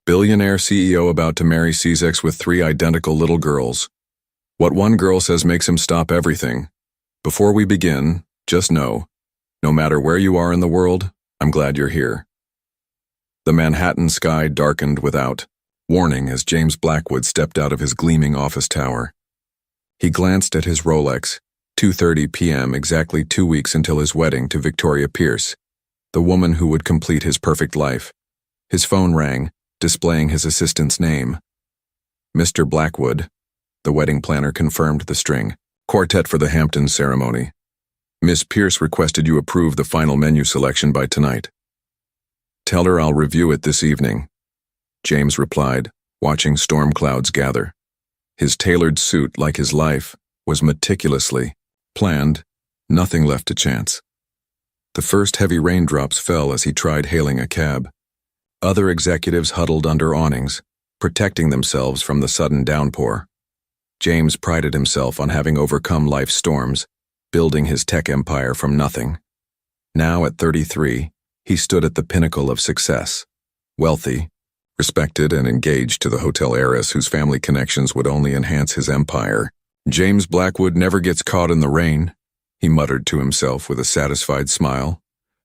Billionaire CEO about to marry sees with three identical little girls. What one girl says makes him stop everything. Before we begin, just know, no matter where you are in the world, I'm glad you're here. The Manhattan sky darkened without warning as James Blackwood stepped out of his gleaming office tower. He glanced at his Rolex, 2:30 p.m., exactly 2 weeks until his wedding to Victoria Pierce, the woman who would complete his perfect life. His phone rang, displaying his assistant's name. Mr. Blackwood, the wedding planner confirmed the string. Quartet for the Hamptons ceremony. Miss Pierce requested you approve the final menu selection by tonight. Tell her I'll review it this evening, James replied, watching storm clouds gather. His tailored suit, like his life, was meticulously planned, nothing left to chance. The first heavy raindrops fell as he tried hailing a cab. Other executives huddled under awnings, protecting themselves from the sudden downpour. James prided himself on having overcome life's storms, building his tech empire from nothing. Now at 33, he stood at the pinnacle of success. Wealthy, respected and engaged to the hotel heiress whose family connections would only enhance his empire. James Blackwood never gets caught in the rain, he muttered to himself with a satisfied smile,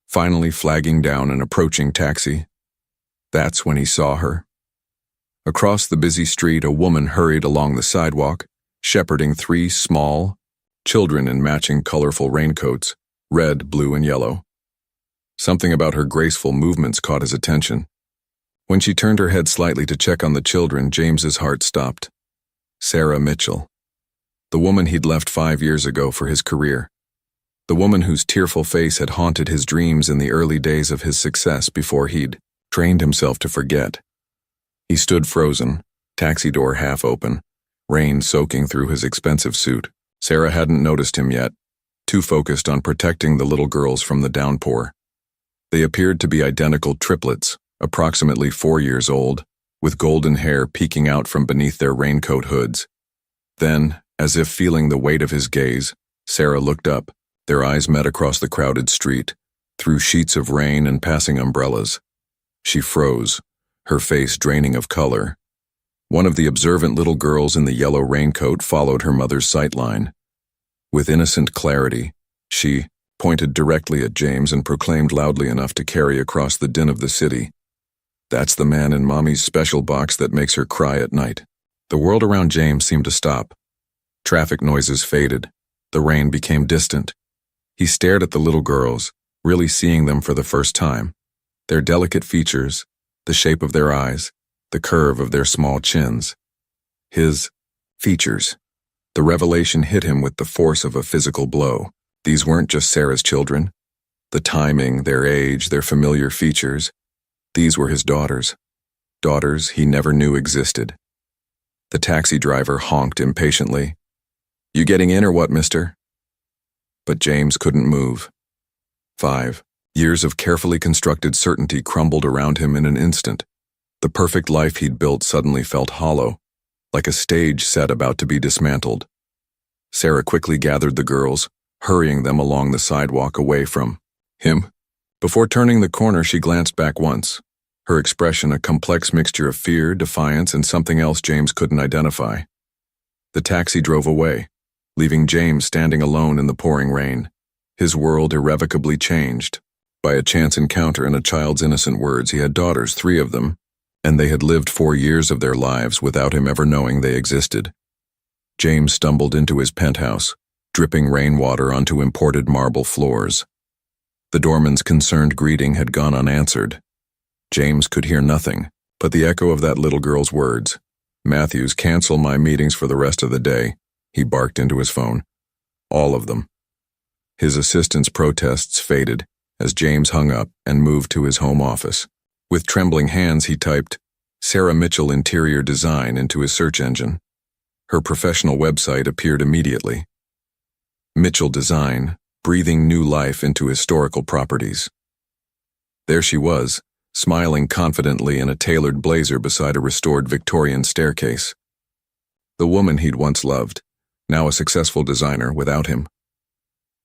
finally flagging down an approaching taxi. That's when he saw her. Across the busy street, a woman hurried along the sidewalk, shepherding three small children in matching colorful raincoats, red, blue, and yellow. Something about her graceful movements caught his attention. When she turned her head slightly to check on the children, James's heart stopped. Sarah Mitchell. The woman he'd left 5 years ago for his career. The woman whose tearful face had haunted his dreams in the early days of his success before he'd trained himself to forget. He stood frozen, taxi door half open, rain soaking through his expensive suit. Sarah hadn't noticed him yet, too focused on protecting the little girls from the downpour. They appeared to be identical triplets, approximately 4 years old, with golden hair peeking out from beneath their raincoat hoods. Then, as if feeling the weight of his gaze, Sarah looked up. Their eyes met across the crowded street, through sheets of rain and passing umbrellas. She froze, her face draining of color. One of the observant little girls in the yellow raincoat followed her mother's sightline. With innocent clarity, she pointed directly at James and proclaimed loudly enough to carry across the din of the city. That's the man in Mommy's special box that makes her cry at night. The world around James seemed to stop. Traffic noises faded. The rain became distant. He stared at the little girls, really seeing them for the first time. Their delicate features, the shape of their eyes, the curve of their small chins. His features. The revelation hit him with the force of a physical blow. These weren't just Sarah's children. The timing, their age, their familiar features. These were his daughters. Daughters he never knew existed. The taxi driver honked impatiently. You getting in or what, mister? But James couldn't move. 5 years of carefully constructed certainty crumbled around him in an instant. The perfect life he'd built suddenly felt hollow, like a stage set about to be dismantled. Sarah quickly gathered the girls, hurrying them along the sidewalk away from him. Before turning the corner, she glanced back once, her expression a complex mixture of fear, defiance, and something else James couldn't identify. The taxi drove away, leaving James standing alone in the pouring rain. His world irrevocably changed. By a chance encounter and a child's innocent words, he had daughters, 3 of them, and they had lived 4 years of their lives without him ever knowing they existed. James stumbled into his penthouse, dripping rainwater onto imported marble floors. The doorman's concerned greeting had gone unanswered. James could hear nothing but the echo of that little girl's words. Matthews, cancel my meetings for the rest of the day, he barked into his phone. All of them. His assistant's protests faded as James hung up and moved to his home office. With trembling hands, he typed Sarah Mitchell Interior Design into his search engine. Her professional website appeared immediately. Mitchell Design, breathing new life into historical properties. There she was, smiling confidently in a tailored blazer beside a restored Victorian staircase. The woman he'd once loved, now a successful designer without him.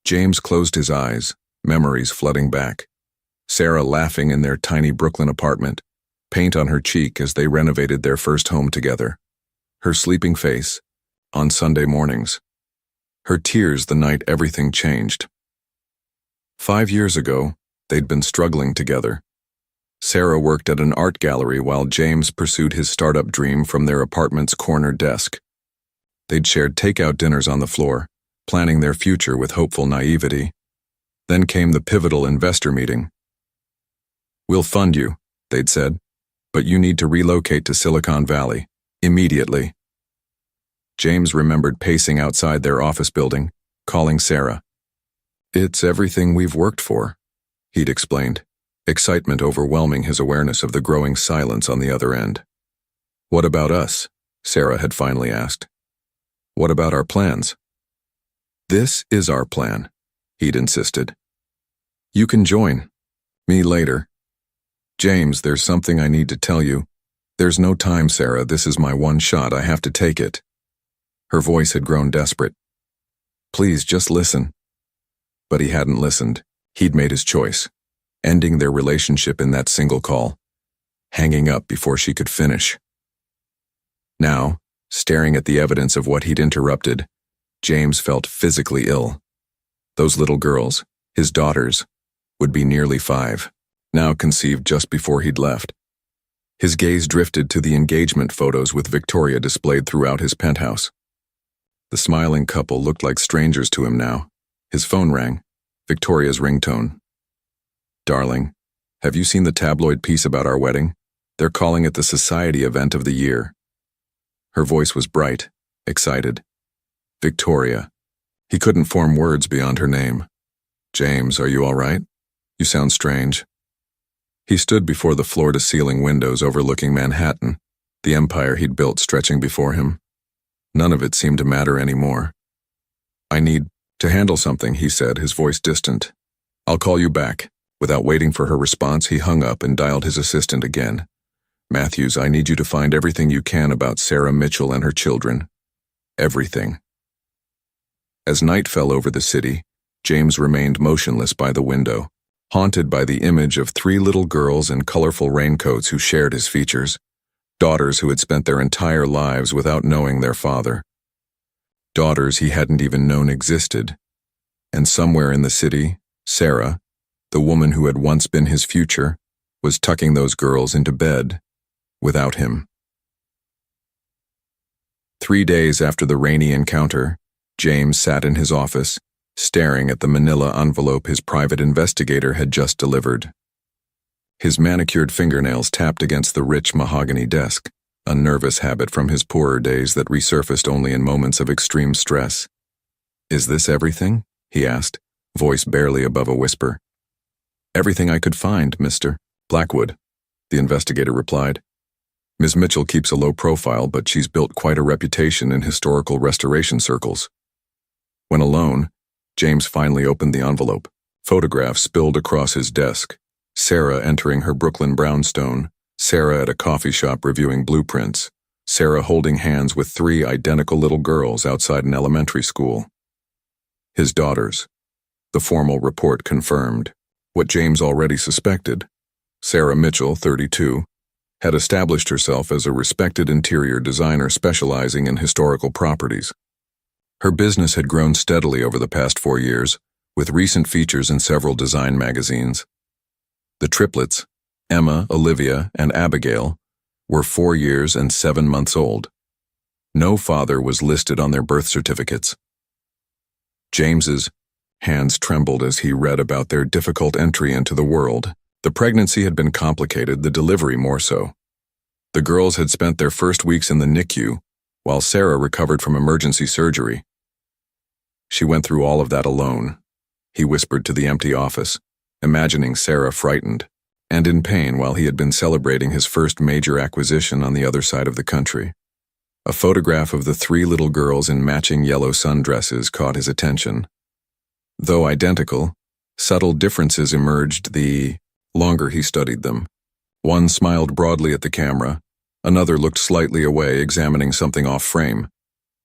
James closed his eyes, memories flooding back. Sarah laughing in their tiny Brooklyn apartment, paint on her cheek as they renovated their first home together, her sleeping face on Sunday mornings, her tears the night everything changed. 5 years ago, they'd been struggling together. Sarah worked at an art gallery while James pursued his startup dream from their apartment's corner desk. They'd shared takeout dinners on the floor, planning their future with hopeful naivety. Then came the pivotal investor meeting. "We'll fund you," they'd said, "but you need to relocate to Silicon Valley, immediately." James remembered pacing outside their office building, calling Sarah. "It's everything we've worked for," he'd explained, excitement overwhelming his awareness of the growing silence on the other end. "What about us?" Sarah had finally asked. "What about our plans?" "This is our plan," he'd insisted. "You can join me later." "James, there's something I need to tell you." "There's no time, Sarah. This is my one shot. I have to take it." Her voice had grown desperate. "Please, just listen." But he hadn't listened. He'd made his choice, ending their relationship in that single call, hanging up before she could finish. Now, staring at the evidence of what he'd interrupted, James felt physically ill. Those little girls, his daughters, would be nearly 5, now conceived just before he'd left. His gaze drifted to the engagement photos with Victoria displayed throughout his penthouse. The smiling couple looked like strangers to him now. His phone rang, Victoria's ringtone. "Darling, have you seen the tabloid piece about our wedding? They're calling it the society event of the year." Her voice was bright, excited. "Victoria." He couldn't form words beyond her name. "James, are you all right? You sound strange." He stood before the floor-to-ceiling windows overlooking Manhattan, the empire he'd built stretching before him. None of it seemed to matter anymore. "I need to handle something," he said, his voice distant. "I'll call you back." Without waiting for her response, he hung up and dialed his assistant again. "Matthews, I need you to find everything you can about Sarah Mitchell and her children. Everything." As night fell over the city, James remained motionless by the window, haunted by the image of 3 little girls in colorful raincoats who shared his features, daughters who had spent their entire lives without knowing their father. Daughters he hadn't even known existed. And somewhere in the city, Sarah, the woman who had once been his future, was tucking those girls into bed, without him. 3 days after the rainy encounter, James sat in his office, staring at the manila envelope his private investigator had just delivered. His manicured fingernails tapped against the rich mahogany desk, a nervous habit from his poorer days that resurfaced only in moments of extreme stress. "Is this everything?" he asked, voice barely above a whisper. "Everything I could find, Mr. Blackwood," the investigator replied. "Ms. Mitchell keeps a low profile, but she's built quite a reputation in historical restoration circles." When alone, James finally opened the envelope. Photographs spilled across his desk. Sarah entering her Brooklyn brownstone, Sarah at a coffee shop reviewing blueprints, Sarah holding hands with 3 identical little girls outside an elementary school. His daughters. The formal report confirmed what James already suspected. Sarah Mitchell, 32, had established herself as a respected interior designer specializing in historical properties. Her business had grown steadily over the past 4 years, with recent features in several design magazines. The triplets, Emma, Olivia, and Abigail, were 4 years and 7 months old. No father was listed on their birth certificates. James's hands trembled as he read about their difficult entry into the world. The pregnancy had been complicated, the delivery more so. The girls had spent their first weeks in the NICU, while Sarah recovered from emergency surgery. She went through all of that alone, he whispered to the empty office, imagining Sarah frightened and in pain while he had been celebrating his first major acquisition on the other side of the country. A photograph of the 3 little girls in matching yellow sundresses caught his attention. Though identical, subtle differences emerged the longer he studied them. One smiled broadly at the camera, another looked slightly away, examining something off-frame,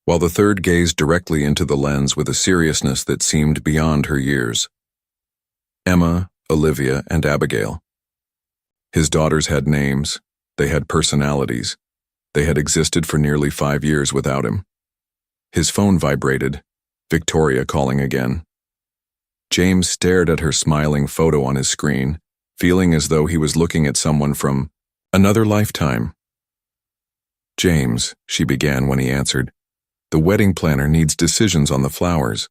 while the third gazed directly into the lens with a seriousness that seemed beyond her years. Emma, Olivia, and Abigail. His daughters had names, They had personalities. They had existed for nearly 5 years without him. His phone vibrated. Victoria calling again. James stared at her smiling photo on his screen, feeling as though he was looking at someone from another lifetime. "James," she began when he answered, "the wedding planner needs decisions on the flowers.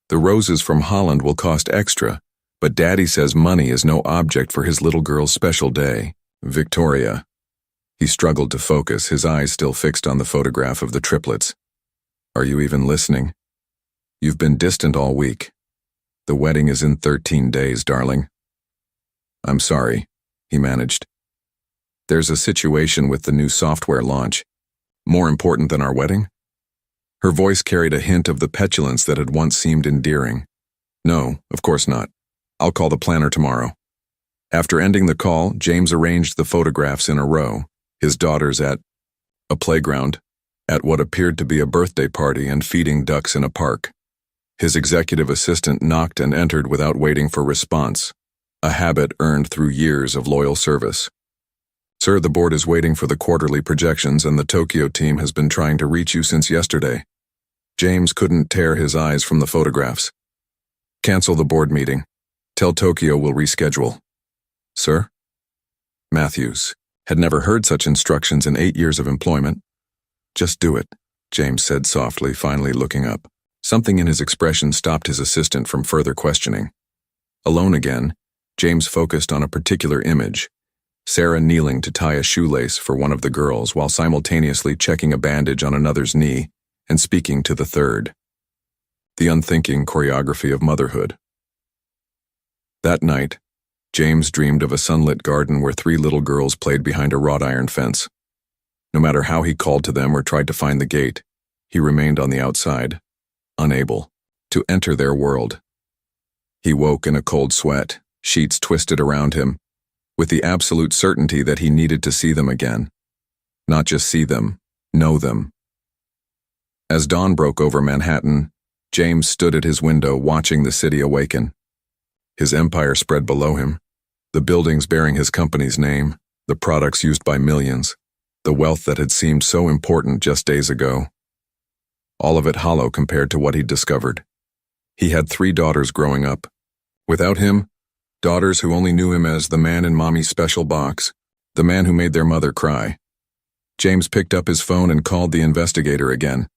The roses from Holland will cost extra, but Daddy says money is no object for his little girl's special day." Victoria. He struggled to focus, his eyes still fixed on the photograph of the triplets. "Are you even listening? You've been distant all week. The wedding is in 13 days, darling." "I'm sorry," he managed. "There's a situation with the new software launch. More important than our wedding?" Her voice carried a hint of the petulance that had once seemed endearing. "No, of course not. I'll call the planner tomorrow." After ending the call, James arranged the photographs in a row, his daughters at a playground, at what appeared to be a birthday party, and feeding ducks in a park. His executive assistant knocked and entered without waiting for response, a habit earned through years of loyal service. "Sir, the board is waiting for the quarterly projections and the Tokyo team has been trying to reach you since yesterday." James couldn't tear his eyes from the photographs. "Cancel the board meeting. Tell Tokyo we'll reschedule." "Sir?" Matthews had never heard such instructions in 8 years of employment. "Just do it," James said softly, finally looking up. Something in his expression stopped his assistant from further questioning. Alone again, James focused on a particular image, Sarah kneeling to tie a shoelace for one of the girls while simultaneously checking a bandage on another's knee and speaking to the third. The unthinking choreography of motherhood. That night, James dreamed of a sunlit garden where 3 little girls played behind a wrought iron fence. No matter how he called to them or tried to find the gate, he remained on the outside, unable to enter their world. He woke in a cold sweat, sheets twisted around him, with the absolute certainty that he needed to see them again. Not just see them, know them. As dawn broke over Manhattan, James stood at his window watching the city awaken. His empire spread below him, the buildings bearing his company's name, the products used by millions, the wealth that had seemed so important just days ago. All of it hollow compared to what he'd discovered. He had 3 daughters growing up. Without him, daughters who only knew him as the man in Mommy's special box, the man who made their mother cry. James picked up his phone and called the investigator again.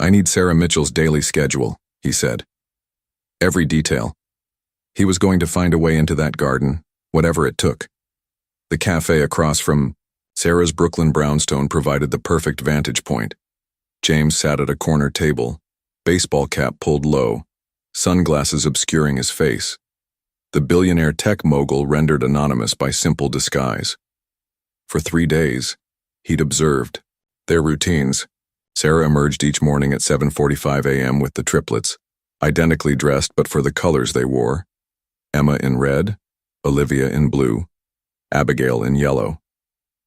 "I need Sarah Mitchell's daily schedule," he said. Every detail. He was going to find a way into that garden, whatever it took. The cafe across from Sarah's Brooklyn brownstone provided the perfect vantage point. James sat at a corner table, baseball cap pulled low, sunglasses obscuring his face. The billionaire tech mogul rendered anonymous by simple disguise. For 3 days, he'd observed their routines. Sarah emerged each morning at 7:45 a.m. with the triplets, identically dressed but for the colors they wore. Emma in red, Olivia in blue, Abigail in yellow.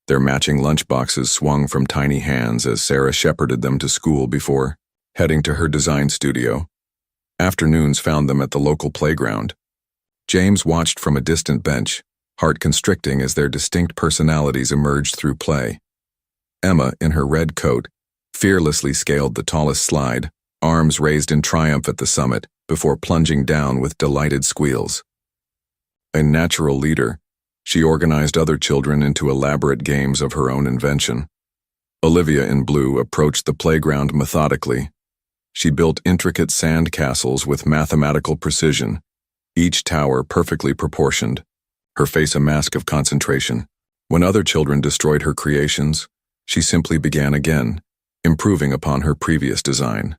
Their matching lunchboxes swung from tiny hands as Sarah shepherded them to school before heading to her design studio. Afternoons found them at the local playground. James watched from a distant bench, heart constricting as their distinct personalities emerged through play. Emma, in her red coat, fearlessly scaled the tallest slide, arms raised in triumph at the summit, before plunging down with delighted squeals. A natural leader, she organized other children into elaborate games of her own invention. Olivia in blue approached the playground methodically. She built intricate sand castles with mathematical precision, each tower perfectly proportioned, her face a mask of concentration. When other children destroyed her creations, she simply began again, improving upon her previous design.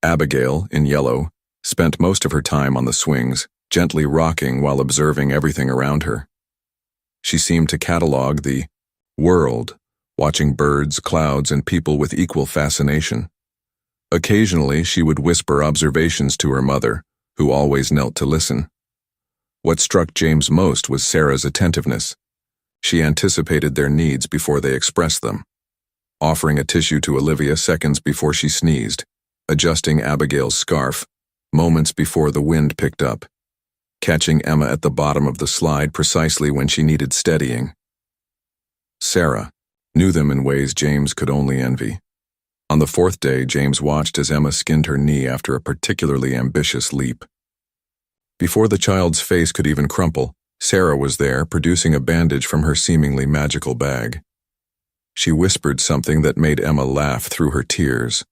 Abigail, in yellow, spent most of her time on the swings, gently rocking while observing everything around her. She seemed to catalog the world, watching birds, clouds, and people with equal fascination. Occasionally, she would whisper observations to her mother, who always knelt to listen. What struck James most was Sarah's attentiveness. She anticipated their needs before they expressed them, offering a tissue to Olivia seconds before she sneezed, adjusting Abigail's scarf moments before the wind picked up, catching Emma at the bottom of the slide precisely when she needed steadying. Sarah, knew them in ways James could only envy. On the fourth day, James watched as Emma skinned her knee after a particularly ambitious leap. Before the child's face could even crumple, Sarah was there, producing a bandage from her seemingly magical bag. She whispered something that made Emma laugh through her tears.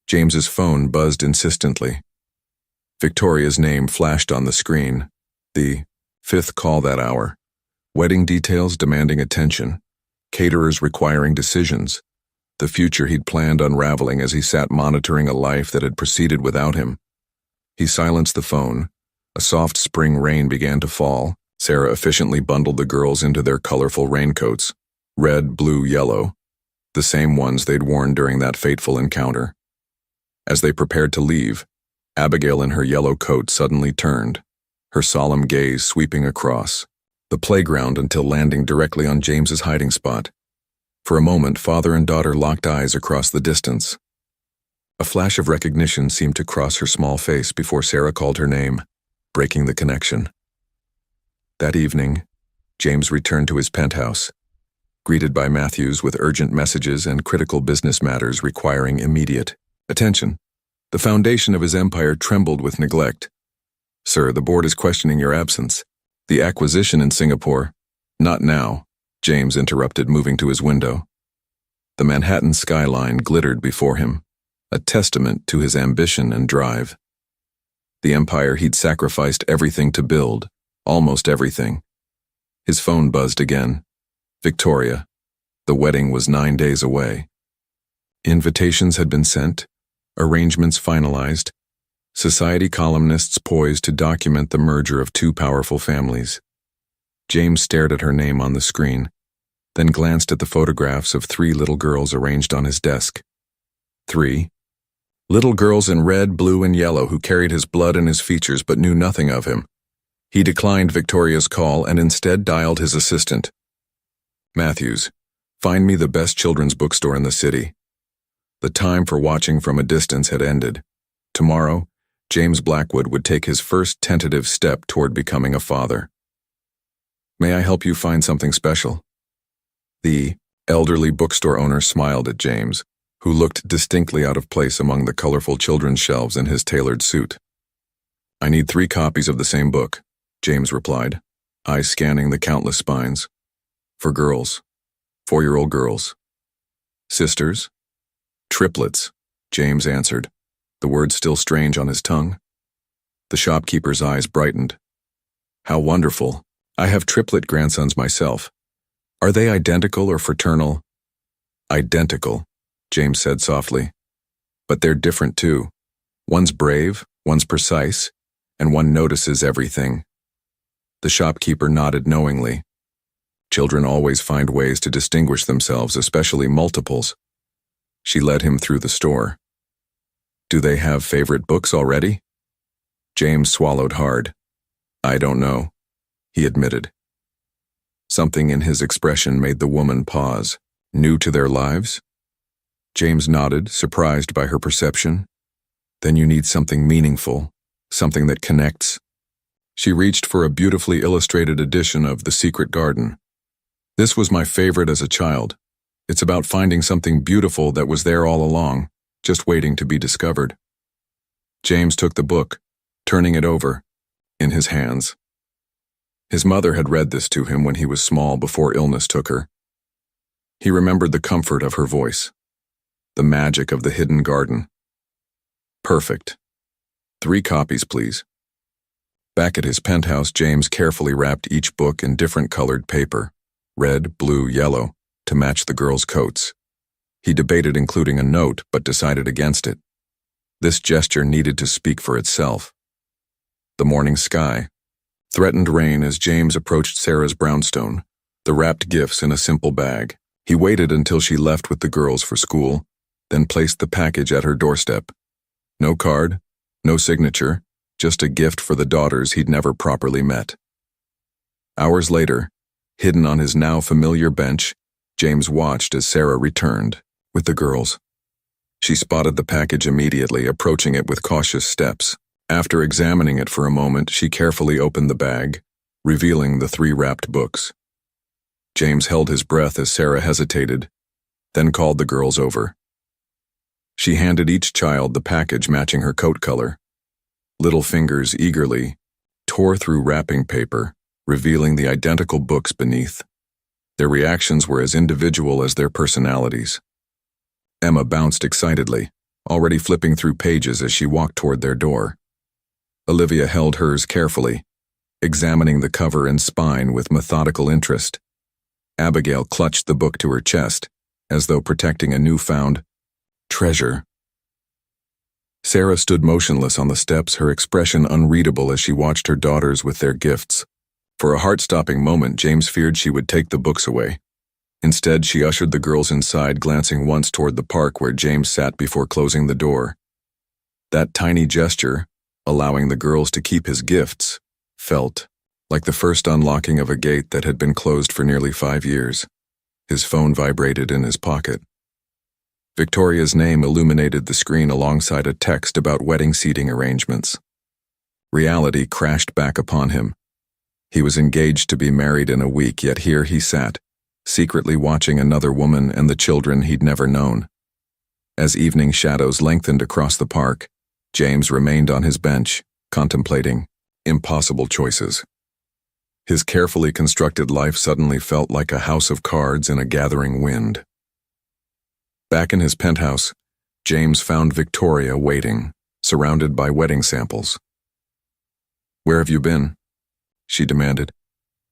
James's phone buzzed insistently. Victoria's name flashed on the screen. The fifth call that hour. Wedding details demanding attention. Caterers requiring decisions. The future he'd planned unraveling as he sat monitoring a life that had proceeded without him. He silenced the phone. A soft spring rain began to fall. Sarah efficiently bundled the girls into their colorful raincoats. Red, blue, yellow. The same ones they'd worn during that fateful encounter. As they prepared to leave, Abigail in her yellow coat suddenly turned, her solemn gaze sweeping across the playground until landing directly on James's hiding spot. For a moment, father and daughter locked eyes across the distance. A flash of recognition seemed to cross her small face before Sarah called her name, breaking the connection. That evening, James returned to his penthouse, greeted by Matthews with urgent messages and critical business matters requiring immediate attention. The foundation of his empire trembled with neglect. "Sir, the board is questioning your absence. The acquisition in Singapore." "Not now," James interrupted, moving to his window. The Manhattan skyline glittered before him, a testament to his ambition and drive. The empire he'd sacrificed everything to build, almost everything. His phone buzzed again. Victoria. The wedding was 9 days away. Invitations had been sent, arrangements finalized, society columnists poised to document the merger of two powerful families. James stared at her name on the screen, then glanced at the photographs of 3 little girls arranged on his desk. 3 little girls in red, blue, and yellow who carried his blood in his features but knew nothing of him. He declined Victoria's call and instead dialed his assistant. "Matthews, find me the best children's bookstore in the city." The time for watching from a distance had ended. Tomorrow, James Blackwood would take his first tentative step toward becoming a father. "May I help you find something special?" The elderly bookstore owner smiled at James, who looked distinctly out of place among the colorful children's shelves in his tailored suit. "I need 3 copies of the same book," James replied, eyes scanning the countless spines. "For girls. 4-year-old girls." "Sisters?" "Triplets," James answered, the words still strange on his tongue. The shopkeeper's eyes brightened. "How wonderful. I have triplet grandsons myself. Are they identical or fraternal?" "Identical," James said softly. "But they're different too. One's brave, one's precise, and one notices everything." The shopkeeper nodded knowingly. Children always find ways to distinguish themselves, especially multiples. She led him through the store. "Do they have favorite books already?" James swallowed hard. "I don't know," he admitted. Something in his expression made the woman pause. "New to their lives?" James nodded, surprised by her perception. "Then you need something meaningful, something that connects." She reached for a beautifully illustrated edition of The Secret Garden. "This was my favorite as a child. It's about finding something beautiful that was there all along, just waiting to be discovered." James took the book, turning it over, in his hands. His mother had read this to him when he was small before illness took her. He remembered the comfort of her voice, the magic of the hidden garden. "Perfect. 3 copies, please." Back at his penthouse, James carefully wrapped each book in different colored paper, red, blue, yellow, to match the girls' coats. He debated including a note, but decided against it. This gesture needed to speak for itself. The morning sky threatened rain as James approached Sarah's brownstone, the wrapped gifts in a simple bag. He waited until she left with the girls for school, then placed the package at her doorstep. No card, no signature, just a gift for the daughters he'd never properly met. Hours later, hidden on his now familiar bench, James watched as Sarah returned with the girls. She spotted the package immediately, approaching it with cautious steps. After examining it for a moment, she carefully opened the bag, revealing the 3 wrapped books. James held his breath as Sarah hesitated, then called the girls over. She handed each child the package matching her coat color. Little fingers eagerly tore through wrapping paper, revealing the identical books beneath. Their reactions were as individual as their personalities. Emma bounced excitedly, already flipping through pages as she walked toward their door. Olivia held hers carefully, examining the cover and spine with methodical interest. Abigail clutched the book to her chest, as though protecting a newfound treasure. Sarah stood motionless on the steps, her expression unreadable as she watched her daughters with their gifts. For a heart-stopping moment, James feared she would take the books away. Instead, she ushered the girls inside, glancing once toward the park where James sat before closing the door. That tiny gesture, allowing the girls to keep his gifts, felt like the first unlocking of a gate that had been closed for nearly 5 years. His phone vibrated in his pocket. Victoria's name illuminated the screen alongside a text about wedding seating arrangements. Reality crashed back upon him. He was engaged to be married in a week, yet here he sat, secretly watching another woman and the children he'd never known. As evening shadows lengthened across the park, James remained on his bench, contemplating impossible choices. His carefully constructed life suddenly felt like a house of cards in a gathering wind. Back in his penthouse, James found Victoria waiting, surrounded by wedding samples. "Where have you been?" she demanded.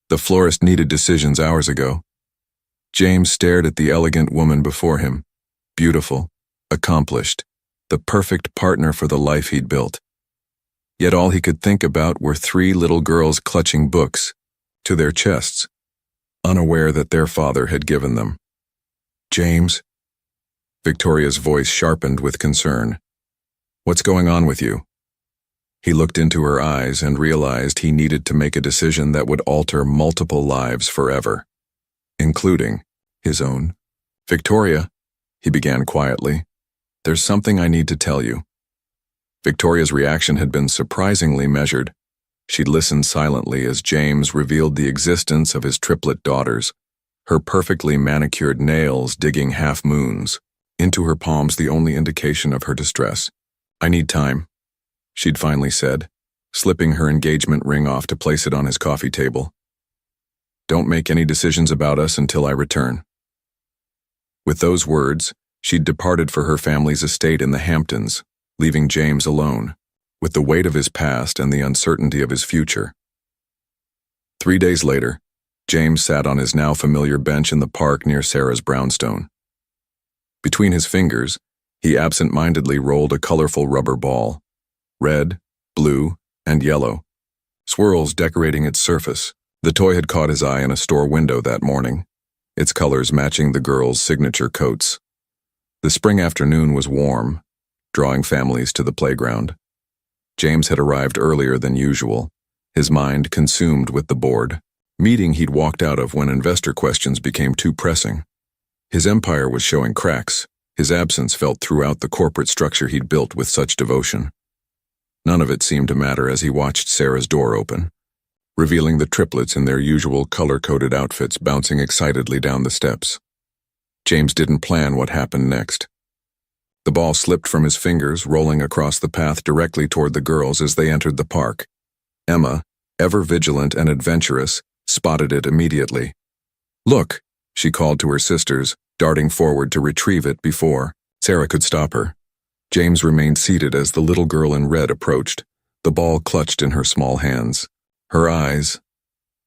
"The florist needed decisions hours ago." James stared at the elegant woman before him, beautiful, accomplished, the perfect partner for the life he'd built. Yet all he could think about were 3 little girls clutching books to their chests, unaware that their father had given them. "James?" Victoria's voice sharpened with concern. "What's going on with you?" He looked into her eyes and realized he needed to make a decision that would alter multiple lives forever, including his own. "Victoria," he began quietly, "there's something I need to tell you." Victoria's reaction had been surprisingly measured. She listened silently as James revealed the existence of his triplet daughters, her perfectly manicured nails digging half-moons into her palms, the only indication of her distress. "I need time," she'd finally said, slipping her engagement ring off to place it on his coffee table. "Don't make any decisions about us until I return." With those words, she'd departed for her family's estate in the Hamptons, leaving James alone, with the weight of his past and the uncertainty of his future. 3 days later, James sat on his now familiar bench in the park near Sarah's brownstone. Between his fingers, he absent-mindedly rolled a colorful rubber ball, red, blue, and yellow, swirls decorating its surface. The toy had caught his eye in a store window that morning, its colors matching the girls' signature coats. The spring afternoon was warm, drawing families to the playground. James had arrived earlier than usual, his mind consumed with the board meeting he'd walked out of when investor questions became too pressing. His empire was showing cracks, his absence felt throughout the corporate structure he'd built with such devotion. None of it seemed to matter as he watched Sarah's door open, revealing the triplets in their usual color-coded outfits bouncing excitedly down the steps. James didn't plan what happened next. The ball slipped from his fingers, rolling across the path directly toward the girls as they entered the park. Emma, ever vigilant and adventurous, spotted it immediately. "Look," she called to her sisters, darting forward to retrieve it before Sarah could stop her. James remained seated as the little girl in red approached, the ball clutched in her small hands. Her eyes,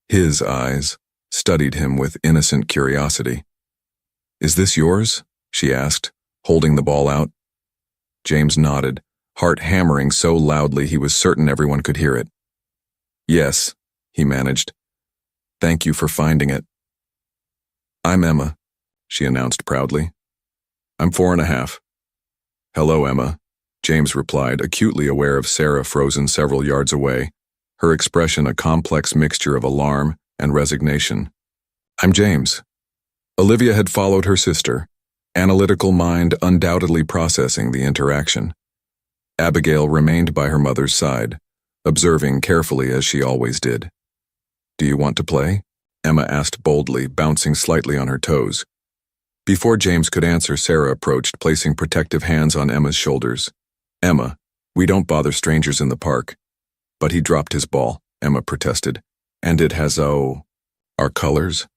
his eyes, studied him with innocent curiosity. "Is this yours?" she asked, holding the ball out. James nodded, heart hammering so loudly he was certain everyone could hear it. "Yes," he managed. "Thank you for finding it." "I'm Emma," she announced proudly. "I'm 4.5. "Hello, Emma," James replied, acutely aware of Sarah frozen several yards away, her expression a complex mixture of alarm and resignation. "I'm James." Olivia had followed her sister, analytical mind undoubtedly processing the interaction. Abigail remained by her mother's side, observing carefully as she always did. "Do you want to play?" Emma asked boldly, bouncing slightly on her toes. Before James could answer, Sarah approached, placing protective hands on Emma's shoulders. "Emma, we don't bother strangers in the park." "But he dropped his ball," Emma protested. "And it has, our colors?"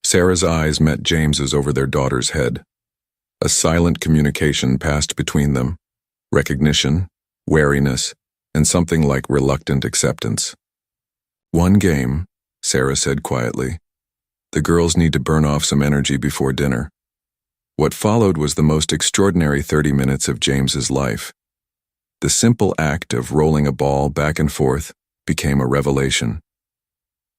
Sarah's eyes met James's over their daughter's head. A silent communication passed between them. Recognition, wariness, and something like reluctant acceptance. "One game," Sarah said quietly. "The girls need to burn off some energy before dinner." What followed was the most extraordinary 30 minutes of James's life. The simple act of rolling a ball back and forth became a revelation.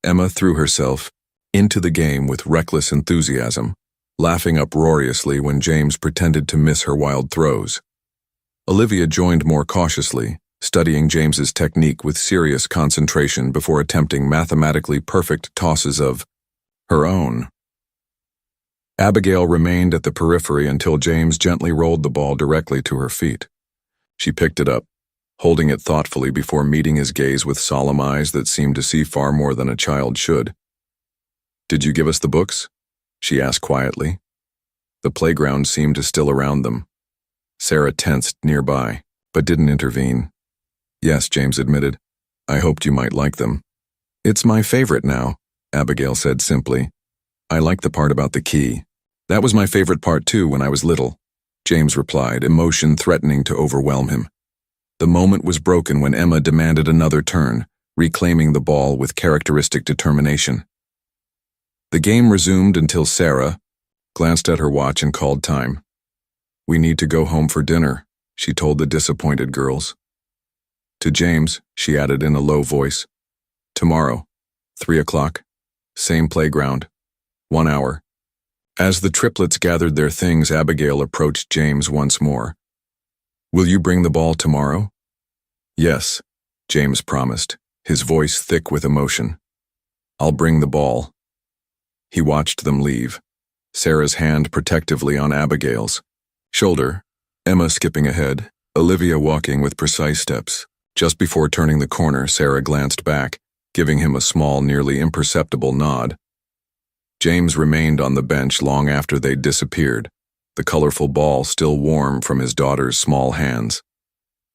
Emma threw herself into the game with reckless enthusiasm, laughing uproariously when James pretended to miss her wild throws. Olivia joined more cautiously, studying James's technique with serious concentration before attempting mathematically perfect tosses of her own. Abigail remained at the periphery until James gently rolled the ball directly to her feet. She picked it up, holding it thoughtfully before meeting his gaze with solemn eyes that seemed to see far more than a child should. "Did you give us the books?" she asked quietly. The playground seemed to still around them. Sarah tensed nearby, but didn't intervene. "Yes," James admitted. "I hoped you might like them." "It's my favorite now," Abigail said simply. "I like the part about the key. That was my favorite part too when I was little," James replied, emotion threatening to overwhelm him. The moment was broken when Emma demanded another turn, reclaiming the ball with characteristic determination. The game resumed until Sarah glanced at her watch and called time. "We need to go home for dinner," she told the disappointed girls. To James, she added in a low voice, "Tomorrow, 3 o'clock, same playground, 1 hour." As the triplets gathered their things, Abigail approached James once more. "Will you bring the ball tomorrow?" "Yes," James promised, his voice thick with emotion. "I'll bring the ball." He watched them leave, Sarah's hand protectively on Abigail's shoulder, Emma skipping ahead, Olivia walking with precise steps. Just before turning the corner, Sarah glanced back, giving him a small, nearly imperceptible nod. James remained on the bench long after they'd disappeared, the colorful ball still warm from his daughter's small hands.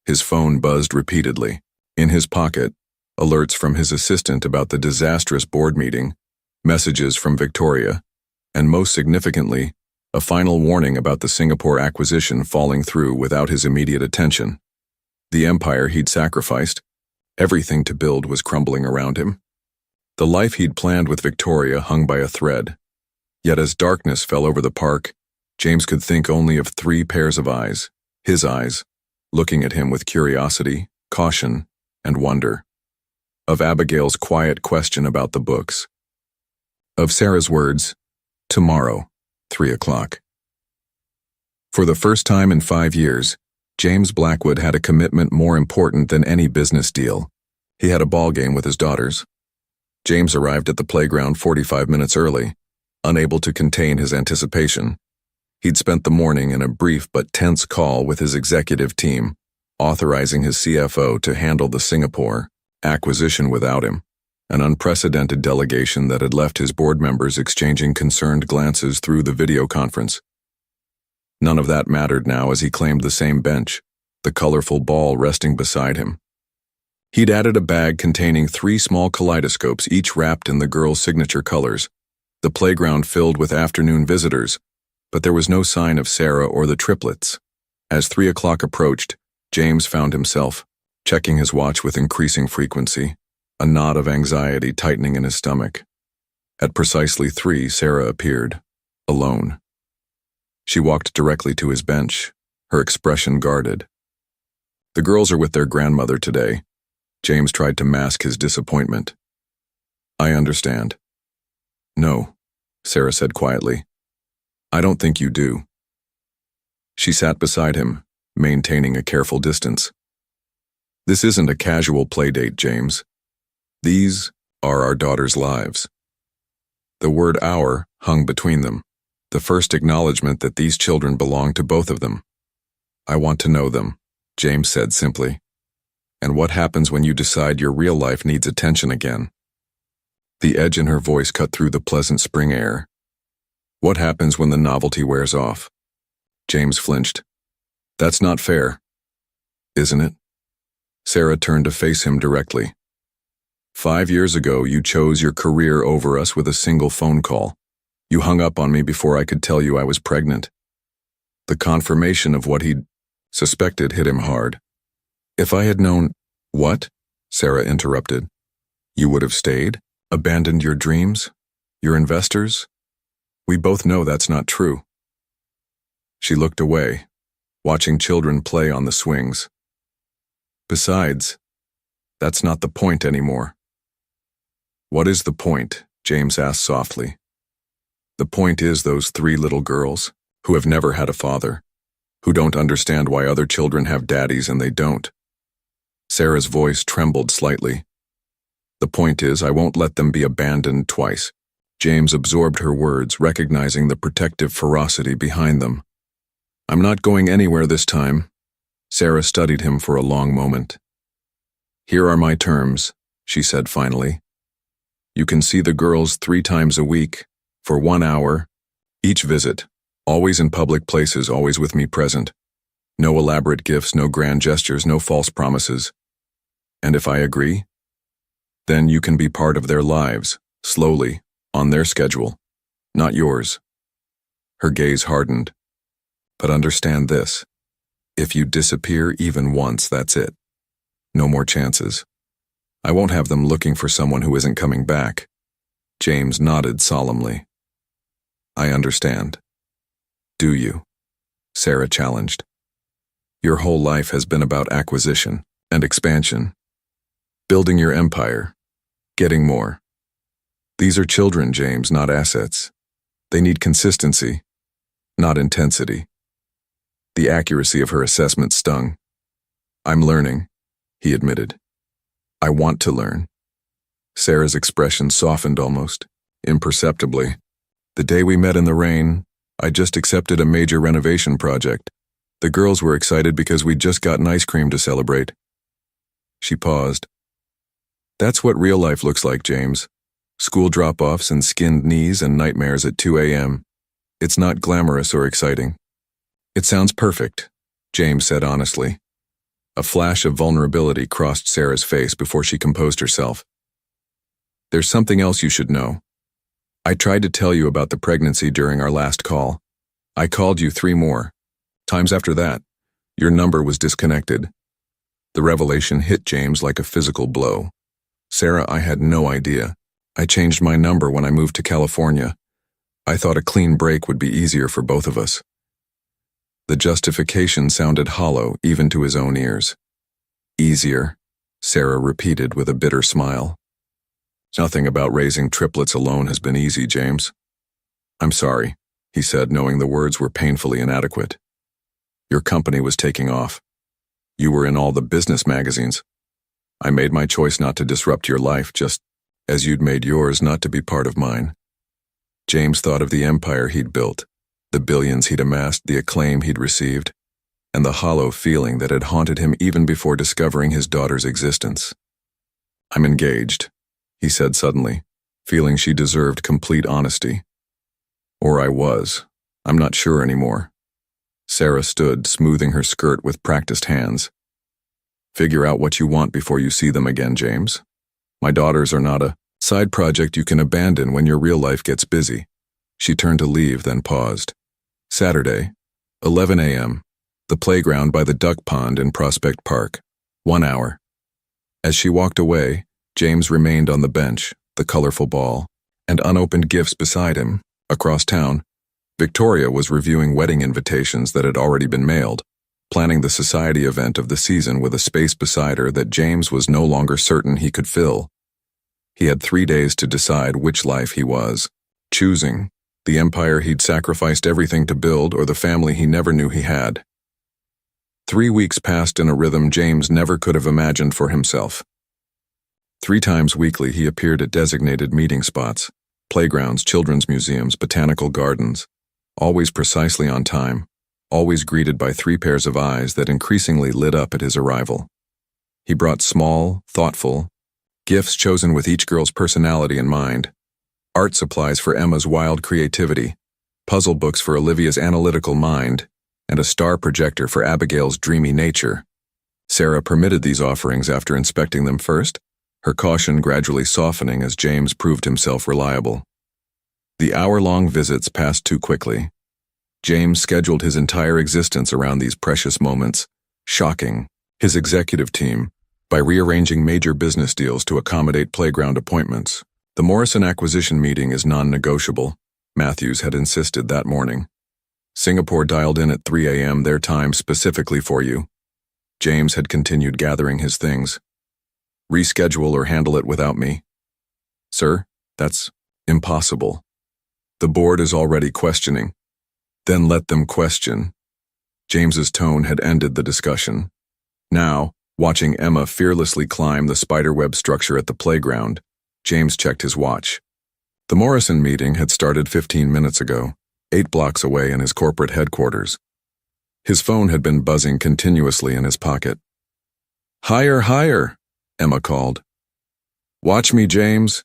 His phone buzzed repeatedly. In his pocket, alerts from his assistant about the disastrous board meeting, messages from Victoria, and most significantly, a final warning about the Singapore acquisition falling through without his immediate attention. The empire he'd sacrificed, everything to build, was crumbling around him. The life he'd planned with Victoria hung by a thread. Yet as darkness fell over the park, James could think only of 3 pairs of eyes, his eyes, looking at him with curiosity, caution, and wonder. Of Abigail's quiet question about the books. Of Sarah's words, "Tomorrow, 3 o'clock." For the first time in 5 years, James Blackwood had a commitment more important than any business deal. He had a ball game with his daughters. James arrived at the playground 45 minutes early, unable to contain his anticipation. He'd spent the morning in a brief but tense call with his executive team, authorizing his CFO to handle the Singapore acquisition without him, an unprecedented delegation that had left his board members exchanging concerned glances through the video conference. None of that mattered now as he claimed the same bench, the colorful ball resting beside him. He'd added a bag containing 3 small kaleidoscopes, each wrapped in the girls' signature colors. The playground filled with afternoon visitors, but there was no sign of Sarah or the triplets. As 3 o'clock approached, James found himself checking his watch with increasing frequency, a knot of anxiety tightening in his stomach. At precisely 3, Sarah appeared, alone. She walked directly to his bench, her expression guarded. "The girls are with their grandmother today." James tried to mask his disappointment. "I understand." "No," Sarah said quietly. "I don't think you do." She sat beside him, maintaining a careful distance. "This isn't a casual playdate, James. These are our daughters' lives." The word "our" hung between them, the first acknowledgement that these children belonged to both of them. "I want to know them," James said simply. "And what happens when you decide your real life needs attention again?" The edge in her voice cut through the pleasant spring air. What happens when the novelty wears off? James flinched. That's not fair, isn't it? Sarah turned to face him directly. 5 years ago, you chose your career over us with a single phone call. You hung up on me before I could tell you I was pregnant. The confirmation of what he'd suspected hit him hard. If I had known— What? Sarah interrupted. You would have stayed? Abandoned your dreams? Your investors? We both know that's not true. She looked away, watching children play on the swings. Besides, that's not the point anymore. What is the point? James asked softly. The point is those 3 little girls who have never had a father, who don't understand why other children have daddies and they don't. Sarah's voice trembled slightly. The point is, I won't let them be abandoned twice. James absorbed her words, recognizing the protective ferocity behind them. I'm not going anywhere this time. Sarah studied him for a long moment. Here are my terms, she said finally. You can see the girls 3 times a week, for 1 hour, each visit, always in public places, always with me present. No elaborate gifts, no grand gestures, no false promises. And if I agree, then you can be part of their lives, slowly, on their schedule, not yours. Her gaze hardened. But understand this. If you disappear even once, that's it. No more chances. I won't have them looking for someone who isn't coming back. James nodded solemnly. I understand. Do you? Sarah challenged. Your whole life has been about acquisition and expansion. Building your empire. Getting more. These are children, James, not assets. They need consistency, not intensity. The accuracy of her assessment stung. I'm learning, he admitted. I want to learn. Sarah's expression softened almost, imperceptibly. The day we met in the rain, I just accepted a major renovation project. The girls were excited because we'd just gotten ice cream to celebrate. She paused. That's what real life looks like, James. School drop-offs and skinned knees and nightmares at 2 a.m. It's not glamorous or exciting. It sounds perfect, James said honestly. A flash of vulnerability crossed Sarah's face before she composed herself. There's something else you should know. I tried to tell you about the pregnancy during our last call. I called you 3 more times after that. Your number was disconnected. The revelation hit James like a physical blow. Sarah, I had no idea. I changed my number when I moved to California. I thought a clean break would be easier for both of us. The justification sounded hollow even to his own ears. Easier, Sarah repeated with a bitter smile. Nothing about raising triplets alone has been easy, James. I'm sorry, he said, knowing the words were painfully inadequate. Your company was taking off. You were in all the business magazines. I made my choice not to disrupt your life, just as you'd made yours not to be part of mine. James thought of the empire he'd built, the billions he'd amassed, the acclaim he'd received, and the hollow feeling that had haunted him even before discovering his daughter's existence. I'm engaged, he said suddenly, feeling she deserved complete honesty. Or I was. I'm not sure anymore. Sarah stood, smoothing her skirt with practiced hands. Figure out what you want before you see them again, James. My daughters are not a side project you can abandon when your real life gets busy. She turned to leave, then paused. Saturday, 11 a.m., the playground by the duck pond in Prospect Park, 1 hour. As she walked away, James remained on the bench, the colorful ball, and unopened gifts beside him. Across town, Victoria was reviewing wedding invitations that had already been mailed, planning the society event of the season with a space beside her that James was no longer certain he could fill. He had 3 days to decide which life he was, choosing the empire he'd sacrificed everything to build or the family he never knew he had. 3 weeks passed in a rhythm James never could have imagined for himself. 3 times weekly he appeared at designated meeting spots, playgrounds, children's museums, botanical gardens, always precisely on time, always greeted by 3 pairs of eyes that increasingly lit up at his arrival. He brought small, thoughtful, Gifts chosen with each girl's personality in mind. Art supplies for Emma's wild creativity, puzzle books for Olivia's analytical mind, and a star projector for Abigail's dreamy nature. Sarah permitted these offerings after inspecting them first, her caution gradually softening as James proved himself reliable. The hour-long visits passed too quickly. James scheduled his entire existence around these precious moments, shocking his executive team by rearranging major business deals to accommodate playground appointments. The Morrison acquisition meeting is non-negotiable, Matthews had insisted that morning. Singapore dialed in at 3 a.m. their time specifically for you. James had continued gathering his things. Reschedule or handle it without me. Sir, that's impossible. The board is already questioning. Then let them question. James's tone had ended the discussion. Now, watching Emma fearlessly climb the spiderweb structure at the playground, James checked his watch. The Morrison meeting had started 15 minutes ago, 8 blocks away in his corporate headquarters. His phone had been buzzing continuously in his pocket. "Higher, higher," Emma called. "Watch me, James."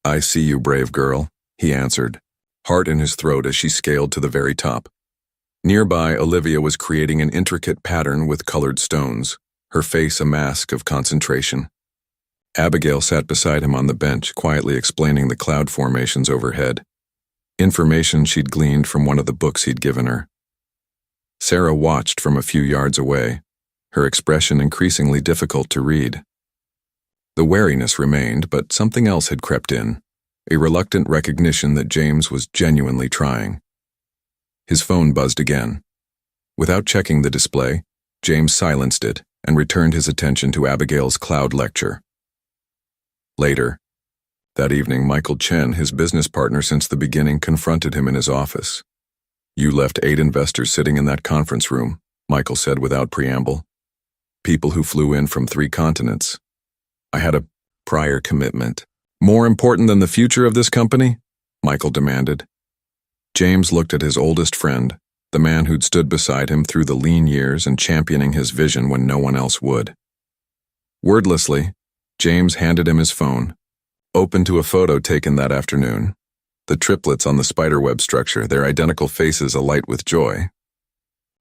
"I see you, brave girl," he answered, heart in his throat as she scaled to the very top. Nearby, Olivia was creating an intricate pattern with colored stones, her face a mask of concentration. Abigail sat beside him on the bench, quietly explaining the cloud formations overhead, information she'd gleaned from one of the books he'd given her. Sarah watched from a few yards away, her expression increasingly difficult to read. The wariness remained, but something else had crept in, a reluctant recognition that James was genuinely trying. His phone buzzed again. Without checking the display, James silenced it and returned his attention to Abigail's cloud lecture. Later, that evening, Michael Chen, his business partner since the beginning, confronted him in his office. "You left 8 investors sitting in that conference room," Michael said without preamble. "People who flew in from 3 continents. I had a prior commitment." "More important than the future of this company?" Michael demanded. James looked at his oldest friend, the man who'd stood beside him through the lean years and championing his vision when no one else would. Wordlessly, James handed him his phone, opened to a photo taken that afternoon. The triplets on the spiderweb structure, their identical faces alight with joy.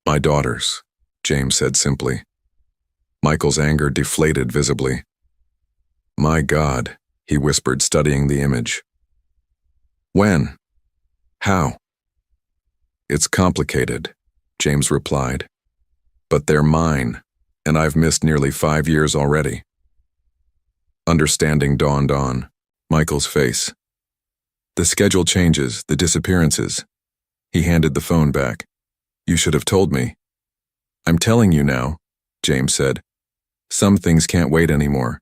"My daughters," James said simply. Michael's anger deflated visibly. "My God," he whispered, studying the image. "When? How?" "It's complicated," James replied. "But they're mine, and I've missed nearly 5 years already." Understanding dawned on Michael's face. "The schedule changes, the disappearances." He handed the phone back. "You should have told me." "I'm telling you now," James said. "Some things can't wait anymore."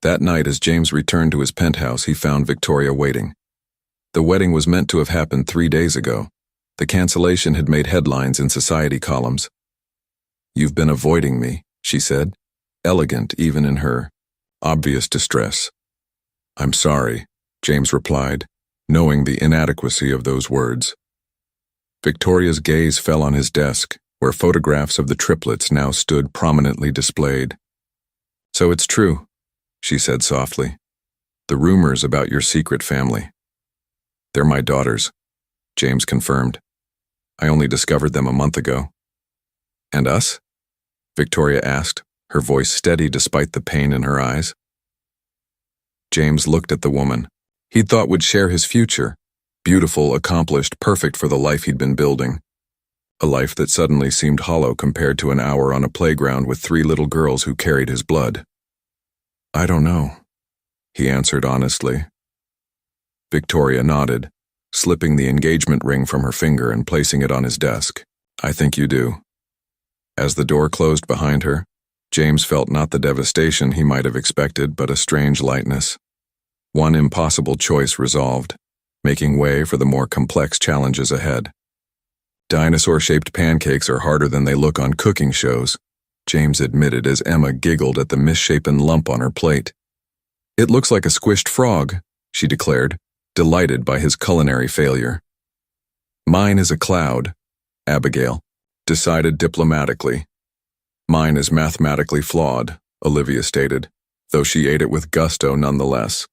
That night, as James returned to his penthouse, he found Victoria waiting. The wedding was meant to have happened 3 days ago. The cancellation had made headlines in society columns. "You've been avoiding me," she said, elegant even in her obvious distress. "I'm sorry," James replied, knowing the inadequacy of those words. Victoria's gaze fell on his desk, where photographs of the triplets now stood prominently displayed. "So it's true," she said softly. "The rumors about your secret family." "They're my daughters," James confirmed. "I only discovered them a month ago." "And us?" Victoria asked, her voice steady despite the pain in her eyes. James looked at the woman he'd thought would share his future, beautiful, accomplished, perfect for the life he'd been building. A life that suddenly seemed hollow compared to an hour on a playground with 3 little girls who carried his blood. "I don't know," he answered honestly. Victoria nodded, slipping the engagement ring from her finger and placing it on his desk. "I think you do." As the door closed behind her, James felt not the devastation he might have expected, but a strange lightness. One impossible choice resolved, making way for the more complex challenges ahead. "Dinosaur-shaped pancakes are harder than they look on cooking shows," James admitted as Emma giggled at the misshapen lump on her plate. "It looks like a squished frog," she declared, delighted by his culinary failure. "Mine is a cloud," Abigail decided diplomatically. "Mine is mathematically flawed," Olivia stated, though she ate it with gusto nonetheless.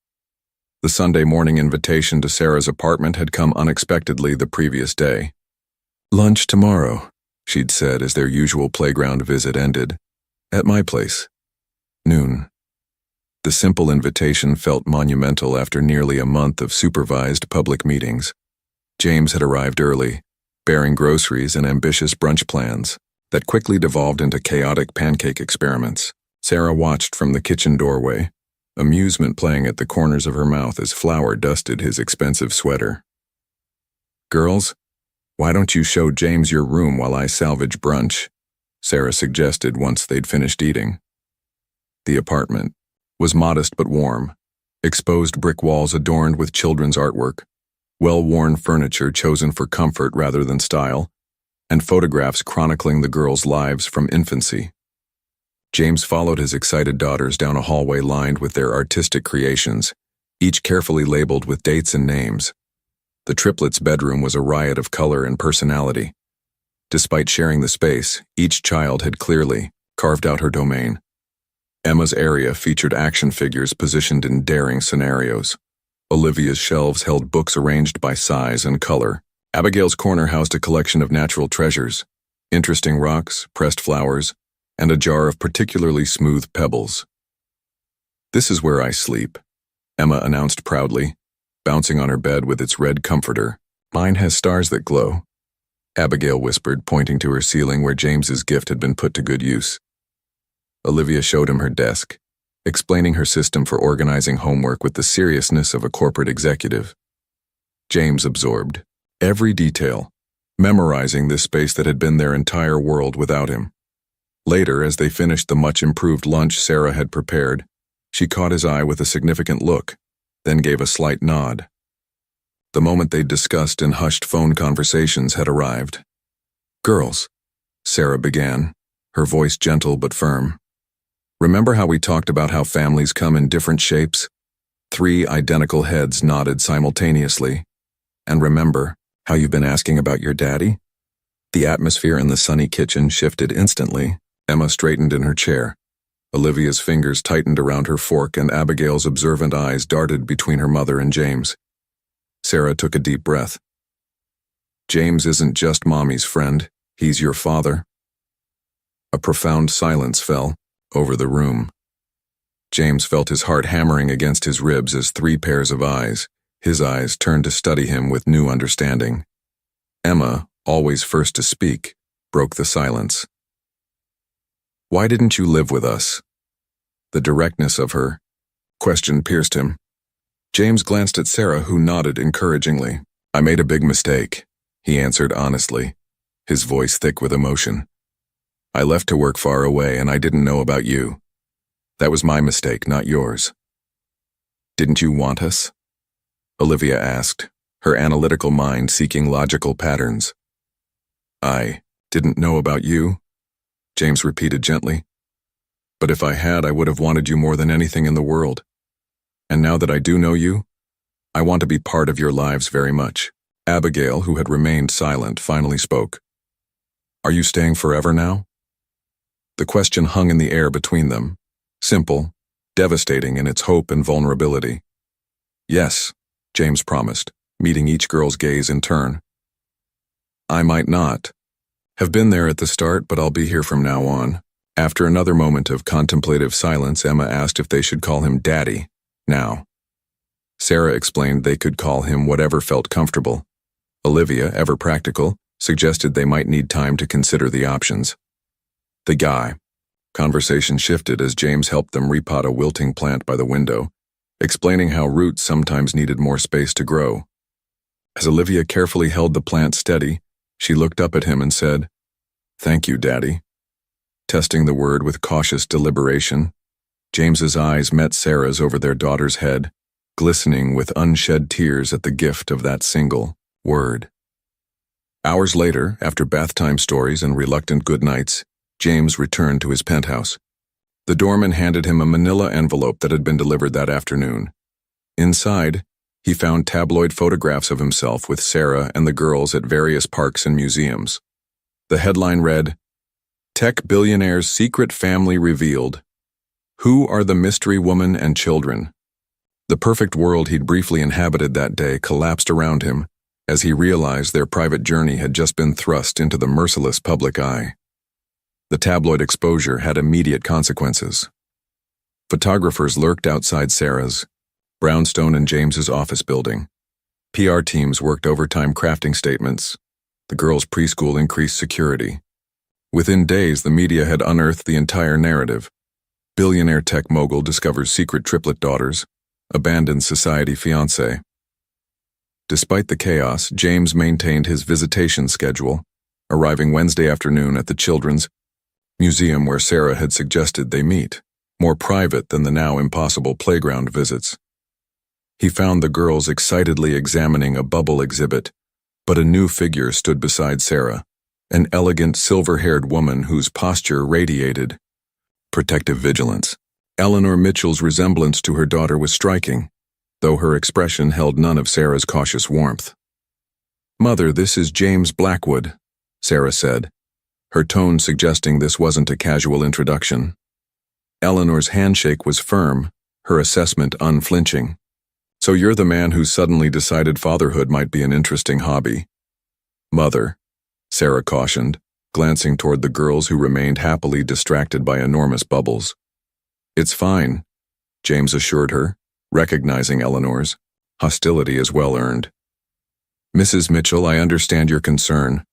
The Sunday morning invitation to Sarah's apartment had come unexpectedly the previous day. "Lunch tomorrow," she'd said as their usual playground visit ended. "At my place. Noon." The simple invitation felt monumental after nearly a month of supervised public meetings. James had arrived early, bearing groceries and ambitious brunch plans that quickly devolved into chaotic pancake experiments. Sarah watched from the kitchen doorway, amusement playing at the corners of her mouth as flour dusted his expensive sweater. "Girls, why don't you show James your room while I salvage brunch?" Sarah suggested once they'd finished eating. The apartment was modest but warm, exposed brick walls adorned with children's artwork, well-worn furniture chosen for comfort rather than style, and photographs chronicling the girls' lives from infancy. James followed his excited daughters down a hallway lined with their artistic creations, each carefully labeled with dates and names. The triplets' bedroom was a riot of color and personality. Despite sharing the space, each child had clearly carved out her domain. Emma's area featured action figures positioned in daring scenarios. Olivia's shelves held books arranged by size and color. Abigail's corner housed a collection of natural treasures, interesting rocks, pressed flowers, and a jar of particularly smooth pebbles. "This is where I sleep," Emma announced proudly, bouncing on her bed with its red comforter. "Mine has stars that glow," Abigail whispered, pointing to her ceiling where James's gift had been put to good use. Olivia showed him her desk, explaining her system for organizing homework with the seriousness of a corporate executive. James absorbed every detail, memorizing this space that had been their entire world without him. Later, as they finished the much-improved lunch Sarah had prepared, she caught his eye with a significant look, then gave a slight nod. The moment they'd discussed in hushed phone conversations had arrived. "Girls," Sarah began, her voice gentle but firm. "Remember how we talked about how families come in different shapes?" 3 identical heads nodded simultaneously. "And remember how you've been asking about your daddy?" The atmosphere in the sunny kitchen shifted instantly. Emma straightened in her chair. Olivia's fingers tightened around her fork and Abigail's observant eyes darted between her mother and James. Sarah took a deep breath. "James isn't just Mommy's friend, he's your father." A profound silence fell over the room. James felt his heart hammering against his ribs as 3 pairs of eyes, his eyes, turned to study him with new understanding. Emma, always first to speak, broke the silence. "Why didn't you live with us?" The directness of her question pierced him. James glanced at Sarah, who nodded encouragingly. "I made a big mistake," he answered honestly, his voice thick with emotion. "I left to work far away and I didn't know about you. That was my mistake, not yours." "Didn't you want us?" Olivia asked, her analytical mind seeking logical patterns. "I didn't know about you," James repeated gently. "But if I had, I would have wanted you more than anything in the world. And now that I do know you, I want to be part of your lives very much." Abigail, who had remained silent, finally spoke. "Are you staying forever now?" The question hung in the air between them, simple, devastating in its hope and vulnerability. "Yes," James promised, meeting each girl's gaze in turn. "I might not have been there at the start, but I'll be here from now on." After another moment of contemplative silence, Emma asked if they should call him Daddy now. Sarah explained they could call him whatever felt comfortable. Olivia, ever practical, suggested they might need time to consider the options. The guy. Conversation shifted as James helped them repot a wilting plant by the window, explaining how roots sometimes needed more space to grow. As Olivia carefully held the plant steady, she looked up at him and said, "Thank you, Daddy." Testing the word with cautious deliberation, James's eyes met Sarah's over their daughter's head, glistening with unshed tears at the gift of that single word. Hours later, after bath time stories and reluctant goodnights, James returned to his penthouse. The doorman handed him a manila envelope that had been delivered that afternoon. Inside, he found tabloid photographs of himself with Sarah and the girls at various parks and museums. The headline read, "Tech Billionaire's Secret Family Revealed." Who are the mystery woman and children? The perfect world he'd briefly inhabited that day collapsed around him as he realized their private journey had just been thrust into the merciless public eye. The tabloid exposure had immediate consequences. Photographers lurked outside Sarah's, Brownstone and James's office building. PR teams worked overtime crafting statements. The girls' preschool increased security. Within days, the media had unearthed the entire narrative. Billionaire tech mogul discovers secret triplet daughters, abandons society fiancé. Despite the chaos, James maintained his visitation schedule, arriving Wednesday afternoon at the Children's Museum where Sarah had suggested they meet, more private than the now impossible playground visits. He found the girls excitedly examining a bubble exhibit, but a new figure stood beside Sarah, an elegant silver-haired woman whose posture radiated protective vigilance. Eleanor Mitchell's resemblance to her daughter was striking, though her expression held none of Sarah's cautious warmth. "Mother, this is James Blackwood," Sarah said, her tone suggesting this wasn't a casual introduction. Eleanor's handshake was firm, her assessment unflinching. "So you're the man who suddenly decided fatherhood might be an interesting hobby." "Mother," Sarah cautioned, glancing toward the girls who remained happily distracted by enormous bubbles. "It's fine," James assured her, recognizing Eleanor's hostility as well earned. "Mrs. Mitchell, I understand your concern."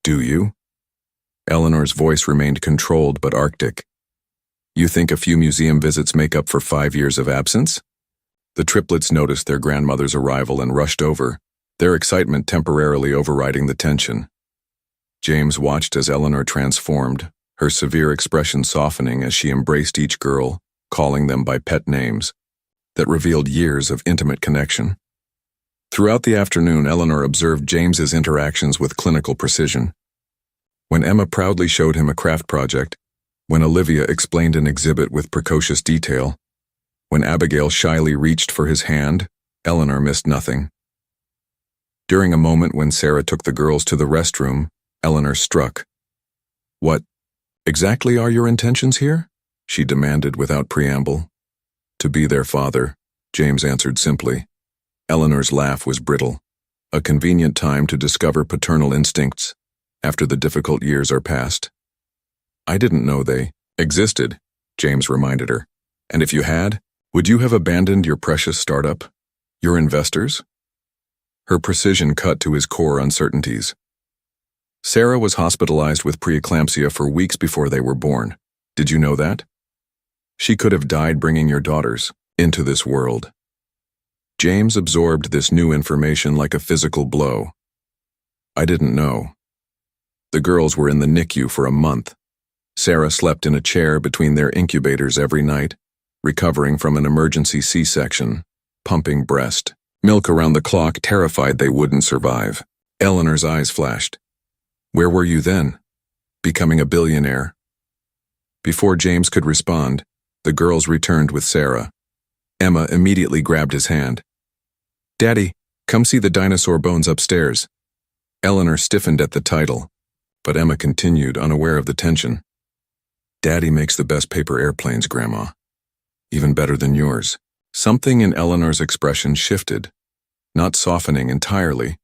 "Do you?" Eleanor's voice remained controlled but arctic. "You think a few museum visits make up for 5 years of absence?" The triplets noticed their grandmother's arrival and rushed over, their excitement temporarily overriding the tension. James watched as Eleanor transformed, her severe expression softening as she embraced each girl, calling them by pet names that revealed years of intimate connection. Throughout the afternoon, Eleanor observed James's interactions with clinical precision. When Emma proudly showed him a craft project, when Olivia explained an exhibit with precocious detail, when Abigail shyly reached for his hand, Eleanor missed nothing. During a moment when Sarah took the girls to the restroom, Eleanor struck. "What exactly are your intentions here?" she demanded without preamble. "To be their father," James answered simply. Eleanor's laugh was brittle. "A convenient time to discover paternal instincts after the difficult years are past." "I didn't know they existed," James reminded her. "And if you had, would you have abandoned your precious startup? Your investors?" Her precision cut to his core uncertainties. "Sarah was hospitalized with preeclampsia for weeks before they were born. Did you know that? She could have died bringing your daughters into this world." James absorbed this new information like a physical blow. "I didn't know." The girls were in the NICU for a month. Sarah slept in a chair between their incubators every night, recovering from an emergency C-section, pumping breast milk around the clock, terrified they wouldn't survive. Eleanor's eyes flashed. "Where were you then?" "Becoming a billionaire." Before James could respond, the girls returned with Sarah. Emma immediately grabbed his hand. "Daddy, come see the dinosaur bones upstairs." Eleanor stiffened at the title, but Emma continued, unaware of the tension. "Daddy makes the best paper airplanes, Grandma. Even better than yours." Something in Eleanor's expression shifted, not softening entirely,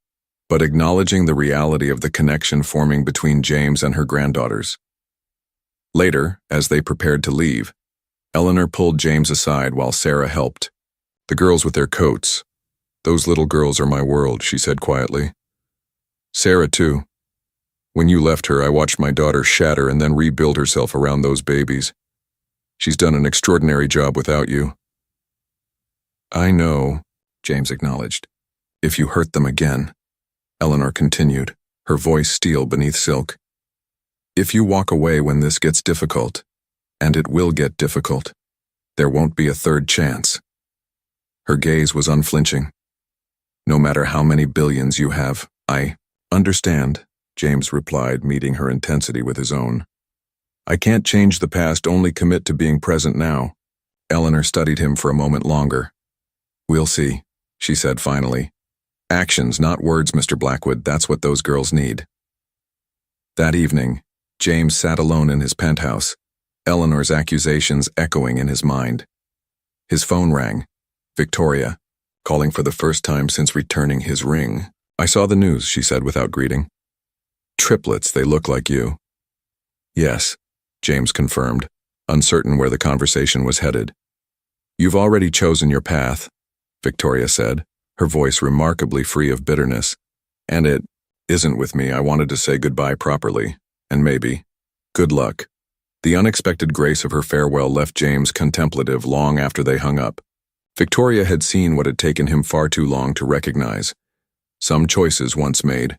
but acknowledging the reality of the connection forming between James and her granddaughters. Later, as they prepared to leave, Eleanor pulled James aside while Sarah helped. "The girls with their coats. Those little girls are my world," she said quietly. "Sarah, too. When you left her, I watched my daughter shatter and then rebuild herself around those babies. She's done an extraordinary job without you." "I know," James acknowledged. "If you hurt them again," Eleanor continued, her voice steel beneath silk. "If you walk away when this gets difficult, and it will get difficult, there won't be a third chance." Her gaze was unflinching. "No matter how many billions you have, I understand," James replied, meeting her intensity with his own. "I can't change the past, only commit to being present now." Eleanor studied him for a moment longer. "We'll see," she said finally. "Actions, not words, Mr. Blackwood. That's what those girls need." That evening, James sat alone in his penthouse, Eleanor's accusations echoing in his mind. His phone rang. Victoria, calling for the first time since returning his ring. "I saw the news," she said without greeting. "Triplets, they look like you." "Yes," James confirmed, uncertain where the conversation was headed. "You've already chosen your path," Victoria said, her voice remarkably free of bitterness. "And it isn't with me. I wanted to say goodbye properly, and maybe good luck." The unexpected grace of her farewell left James contemplative long after they hung up. Victoria had seen what had taken him far too long to recognize. Some choices once made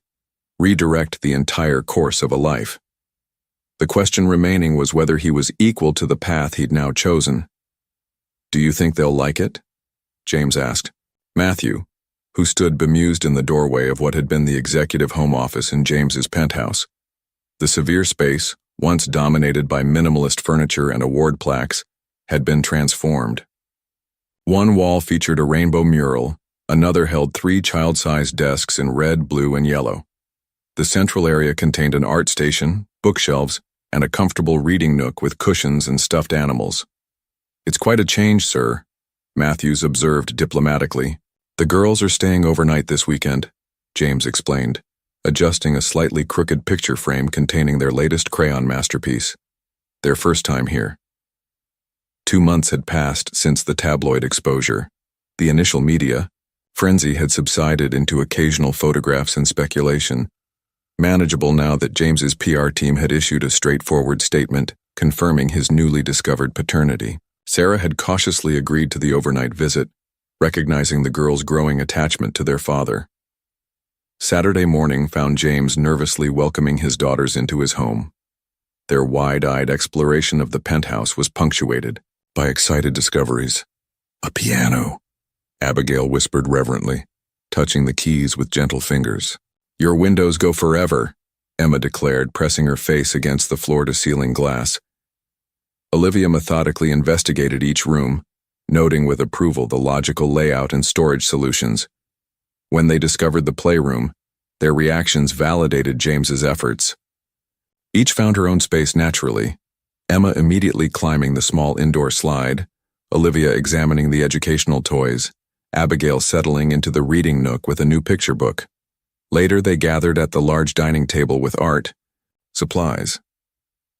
redirect the entire course of a life. The question remaining was whether he was equal to the path he'd now chosen. "Do you think they'll like it?" James asked. Matthew, who stood bemused in the doorway of what had been the executive home office in James's penthouse. The severe space, once dominated by minimalist furniture and award plaques, had been transformed. One wall featured a rainbow mural, another held 3 child-sized desks in red, blue, and yellow. The central area contained an art station, bookshelves, and a comfortable reading nook with cushions and stuffed animals. "It's quite a change, sir," Matthews observed diplomatically. "The girls are staying overnight this weekend," James explained, adjusting a slightly crooked picture frame containing their latest crayon masterpiece. Their first time here. 2 months had passed since the tabloid exposure. The initial media frenzy had subsided into occasional photographs and speculation, manageable now that James's PR team had issued a straightforward statement confirming his newly discovered paternity. Sarah had cautiously agreed to the overnight visit, recognizing the girls' growing attachment to their father. Saturday morning found James nervously welcoming his daughters into his home. Their wide-eyed exploration of the penthouse was punctuated by excited discoveries. "A piano," Abigail whispered reverently, touching the keys with gentle fingers. "Your windows go forever," Emma declared, pressing her face against the floor-to-ceiling glass. Olivia methodically investigated each room, noting with approval the logical layout and storage solutions. When they discovered the playroom, their reactions validated James's efforts. Each found her own space naturally, Emma immediately climbing the small indoor slide, Olivia examining the educational toys, Abigail settling into the reading nook with a new picture book. Later they gathered at the large dining table with art supplies.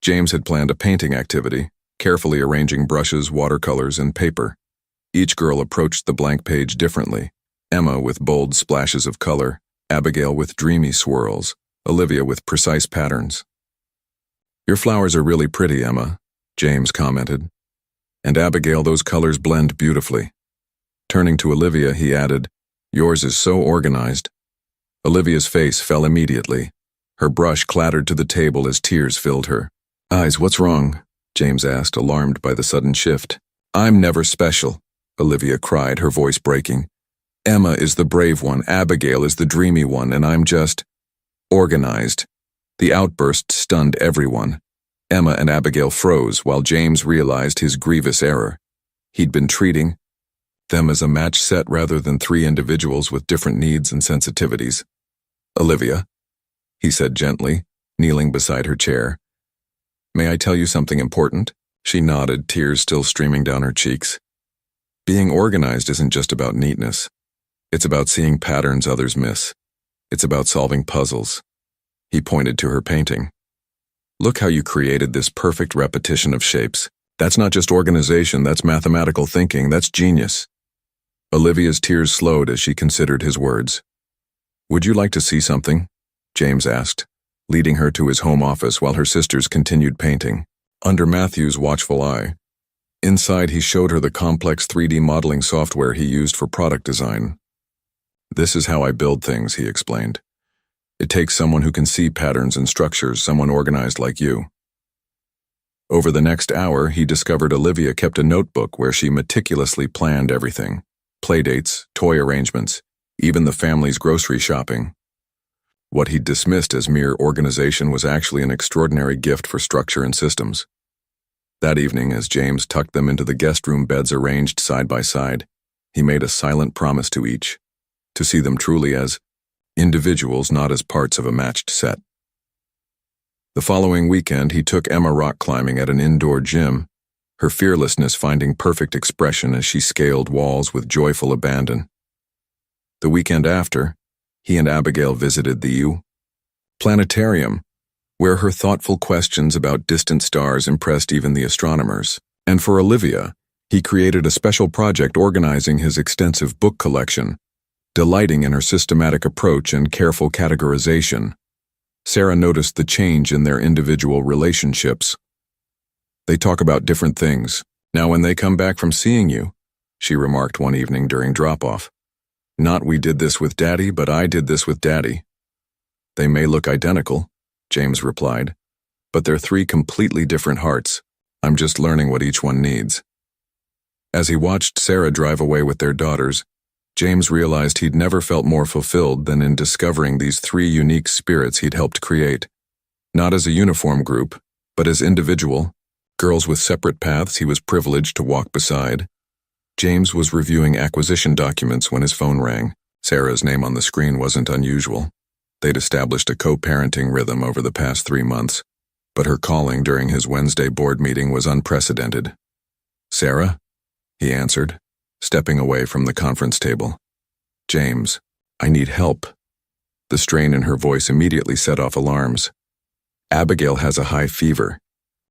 James had planned a painting activity, carefully arranging brushes, watercolors, and paper. Each girl approached the blank page differently, Emma with bold splashes of color, Abigail with dreamy swirls, Olivia with precise patterns. "Your flowers are really pretty, Emma," James commented. "And Abigail, those colors blend beautifully." Turning to Olivia, he added, "Yours is so organized." Olivia's face fell immediately. Her brush clattered to the table as tears filled her eyes. "What's wrong?" James asked, alarmed by the sudden shift. "I'm never special," Olivia cried, her voice breaking. "Emma is the brave one, Abigail is the dreamy one, and I'm just organized." The outburst stunned everyone. Emma and Abigail froze while James realized his grievous error. He'd been treating them as a match set rather than 3 individuals with different needs and sensitivities. "Olivia," he said gently, kneeling beside her chair. "May I tell you something important?" She nodded, tears still streaming down her cheeks. "Being organized isn't just about neatness. It's about seeing patterns others miss. It's about solving puzzles." He pointed to her painting. "Look how you created this perfect repetition of shapes. That's not just organization, that's mathematical thinking, that's genius." Olivia's tears slowed as she considered his words. "Would you like to see something?" James asked, leading her to his home office while her sisters continued painting. Under Matthew's watchful eye, inside he showed her the complex 3D modeling software he used for product design. "This is how I build things," he explained. "It takes someone who can see patterns and structures, someone organized like you." Over the next hour, he discovered Olivia kept a notebook where she meticulously planned everything: playdates, toy arrangements, even the family's grocery shopping. What he'd dismissed as mere organization was actually an extraordinary gift for structure and systems. That evening, as James tucked them into the guest room beds arranged side by side, he made a silent promise to each, to see them truly as individuals, not as parts of a matched set. The following weekend, he took Emma rock climbing at an indoor gym, her fearlessness finding perfect expression as she scaled walls with joyful abandon. The weekend after, he and Abigail visited the planetarium, where her thoughtful questions about distant stars impressed even the astronomers. And for Olivia, he created a special project organizing his extensive book collection, delighting in her systematic approach and careful categorization. Sarah noticed the change in their individual relationships. They talk about different things. Now when they come back from seeing you, she remarked one evening during drop-off. Not we did this with Daddy, but I did this with Daddy. They may look identical, James replied, but they're three completely different hearts. I'm just learning what each one needs. As he watched Sarah drive away with their daughters, James realized he'd never felt more fulfilled than in discovering these three unique spirits he'd helped create. Not as a uniform group, but as individual, girls with separate paths he was privileged to walk beside. James was reviewing acquisition documents when his phone rang. Sarah's name on the screen wasn't unusual. They'd established a co-parenting rhythm over the past 3 months, but her calling during his Wednesday board meeting was unprecedented. Sarah? He answered, stepping away from the conference table. James, I need help. The strain in her voice immediately set off alarms. Abigail has a high fever.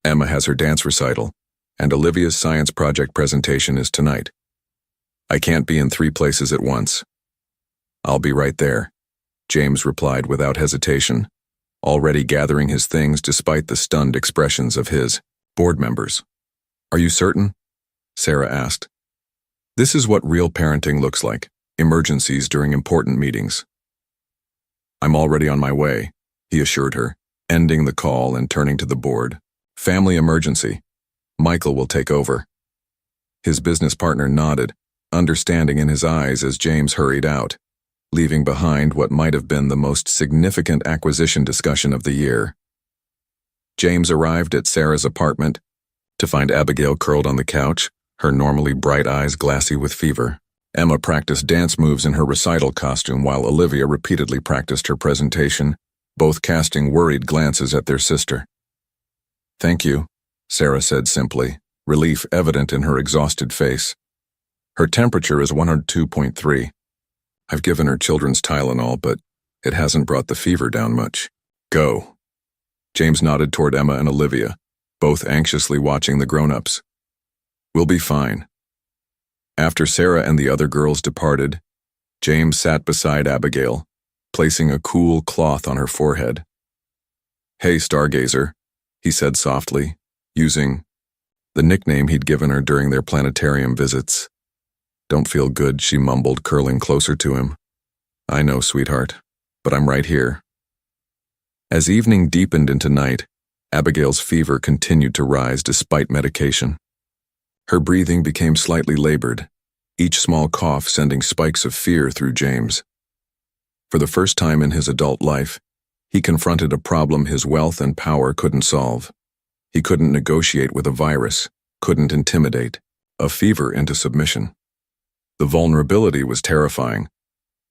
Emma has her dance recital, and Olivia's science project presentation is tonight. I can't be in 3 places at once. I'll be right there, James replied without hesitation, already gathering his things despite the stunned expressions of his board members. Are you certain? Sarah asked. This is what real parenting looks like, emergencies during important meetings. I'm already on my way, he assured her, ending the call and turning to the board. Family emergency. Michael will take over. His business partner nodded, understanding in his eyes as James hurried out, leaving behind what might have been the most significant acquisition discussion of the year. James arrived at Sarah's apartment to find Abigail curled on the couch, her normally bright eyes glassy with fever. Emma practiced dance moves in her recital costume while Olivia repeatedly practiced her presentation, both casting worried glances at their sister. Thank you, Sarah said simply, relief evident in her exhausted face. Her temperature is 102.3. I've given her children's Tylenol, but it hasn't brought the fever down much. Go. James nodded toward Emma and Olivia, both anxiously watching the grown-ups. We'll be fine. After Sarah and the other girls departed, James sat beside Abigail, placing a cool cloth on her forehead. Hey, Stargazer, he said softly, using the nickname he'd given her during their planetarium visits. Don't feel good, she mumbled, curling closer to him. I know, sweetheart, but I'm right here. As evening deepened into night, Abigail's fever continued to rise despite medication. Her breathing became slightly labored, each small cough sending spikes of fear through James. For the first time in his adult life, he confronted a problem his wealth and power couldn't solve. He couldn't negotiate with a virus, couldn't intimidate a fever into submission. The vulnerability was terrifying.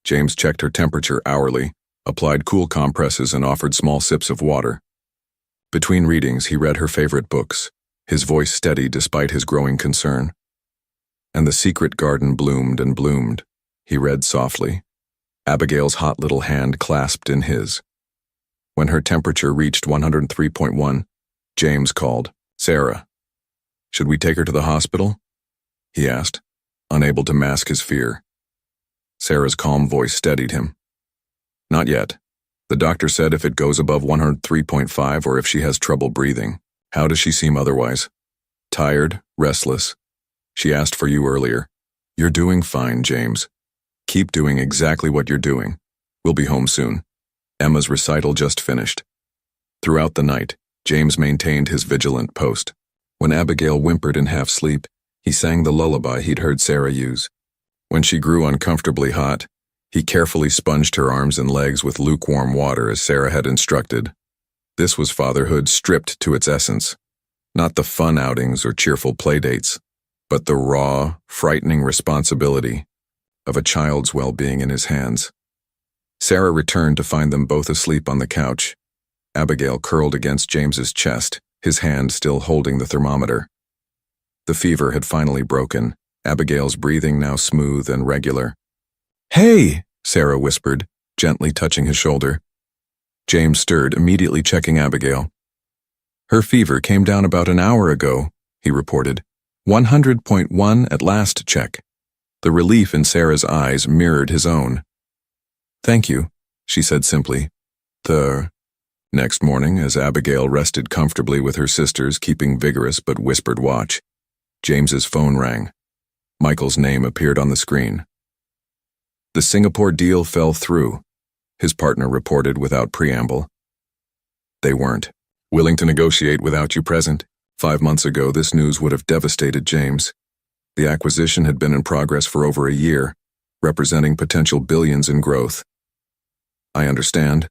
James checked her temperature hourly, applied cool compresses, and offered small sips of water. Between readings, he read her favorite books, his voice steady despite his growing concern. And the secret garden bloomed and bloomed, he read softly, Abigail's hot little hand clasped in his. When her temperature reached 103.1, James called, Sarah. Should we take her to the hospital? He asked, unable to mask his fear. Sarah's calm voice steadied him. Not yet. The doctor said if it goes above 103.5 or if she has trouble breathing. How does she seem otherwise? Tired, restless. She asked for you earlier. You're doing fine, James. Keep doing exactly what you're doing. We'll be home soon. Emma's recital just finished. Throughout the night, James maintained his vigilant post. When Abigail whimpered in half-sleep, he sang the lullaby he'd heard Sarah use. When she grew uncomfortably hot, he carefully sponged her arms and legs with lukewarm water as Sarah had instructed. This was fatherhood stripped to its essence. Not the fun outings or cheerful playdates, but the raw, frightening responsibility of a child's well-being in his hands. Sarah returned to find them both asleep on the couch, Abigail curled against James's chest, his hand still holding the thermometer. The fever had finally broken, Abigail's breathing now smooth and regular. "Hey!" Sarah whispered, gently touching his shoulder. James stirred, immediately checking Abigail. "Her fever came down about an hour ago," he reported. 100.1 at last check. The relief in Sarah's eyes mirrored his own. "Thank you," she said simply. Next morning, as Abigail rested comfortably with her sisters, keeping vigorous but whispered watch, James's phone rang. Michael's name appeared on the screen. "The Singapore deal fell through," his partner reported without preamble. "They weren't willing to negotiate without you present. 5 months ago, this news would have devastated James. The acquisition had been in progress for over a year, representing potential billions in growth." "I understand,"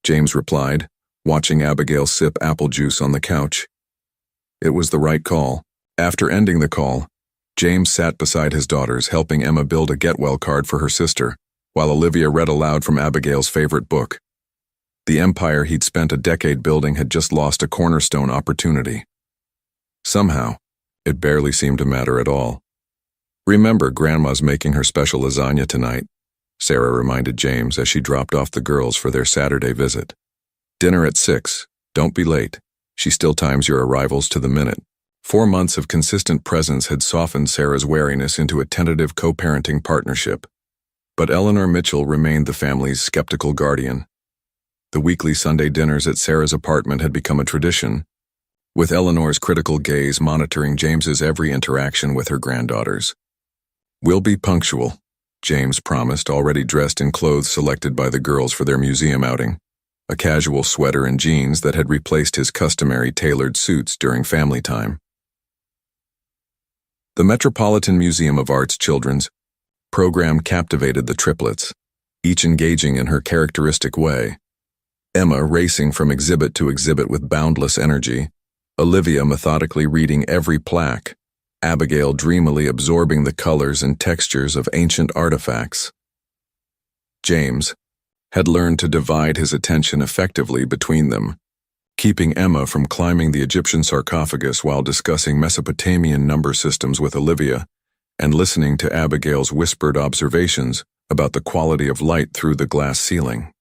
James replied, watching Abigail sip apple juice on the couch. It was the right call. After ending the call, James sat beside his daughters, helping Emma build a get-well card for her sister, while Olivia read aloud from Abigail's favorite book. The empire he'd spent a decade building had just lost a cornerstone opportunity. Somehow, it barely seemed to matter at all. "Remember, Grandma's making her special lasagna tonight," Sarah reminded James as she dropped off the girls for their Saturday visit. "Dinner at 6. Don't be late. She still times your arrivals to the minute." 4 months of consistent presence had softened Sarah's wariness into a tentative co-parenting partnership. But Eleanor Mitchell remained the family's skeptical guardian. The weekly Sunday dinners at Sarah's apartment had become a tradition, with Eleanor's critical gaze monitoring James's every interaction with her granddaughters. "We'll be punctual," James promised, already dressed in clothes selected by the girls for their museum outing, a casual sweater and jeans that had replaced his customary tailored suits during family time. The Metropolitan Museum of Art's children's program captivated the triplets, each engaging in her characteristic way. Emma racing from exhibit to exhibit with boundless energy, Olivia methodically reading every plaque, Abigail dreamily absorbing the colors and textures of ancient artifacts. James had learned to divide his attention effectively between them, keeping Emma from climbing the Egyptian sarcophagus while discussing Mesopotamian number systems with Olivia, and listening to Abigail's whispered observations about the quality of light through the glass ceiling.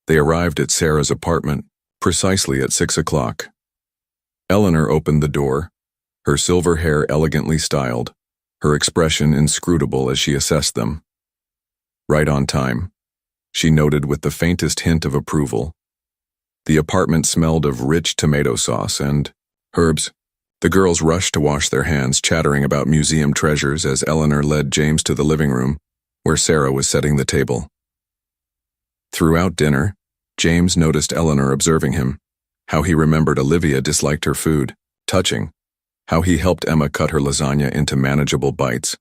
They arrived at Sarah's apartment precisely at 6 o'clock. Eleanor opened the door, her silver hair elegantly styled, her expression inscrutable as she assessed them. "Right on time," she noted with the faintest hint of approval. The apartment smelled of rich tomato sauce and herbs. The girls rushed to wash their hands, chattering about museum treasures as Eleanor led James to the living room, where Sarah was setting the table. Throughout dinner, James noticed Eleanor observing him, how he remembered Olivia disliked her food, touching, how he helped Emma cut her lasagna into manageable bites,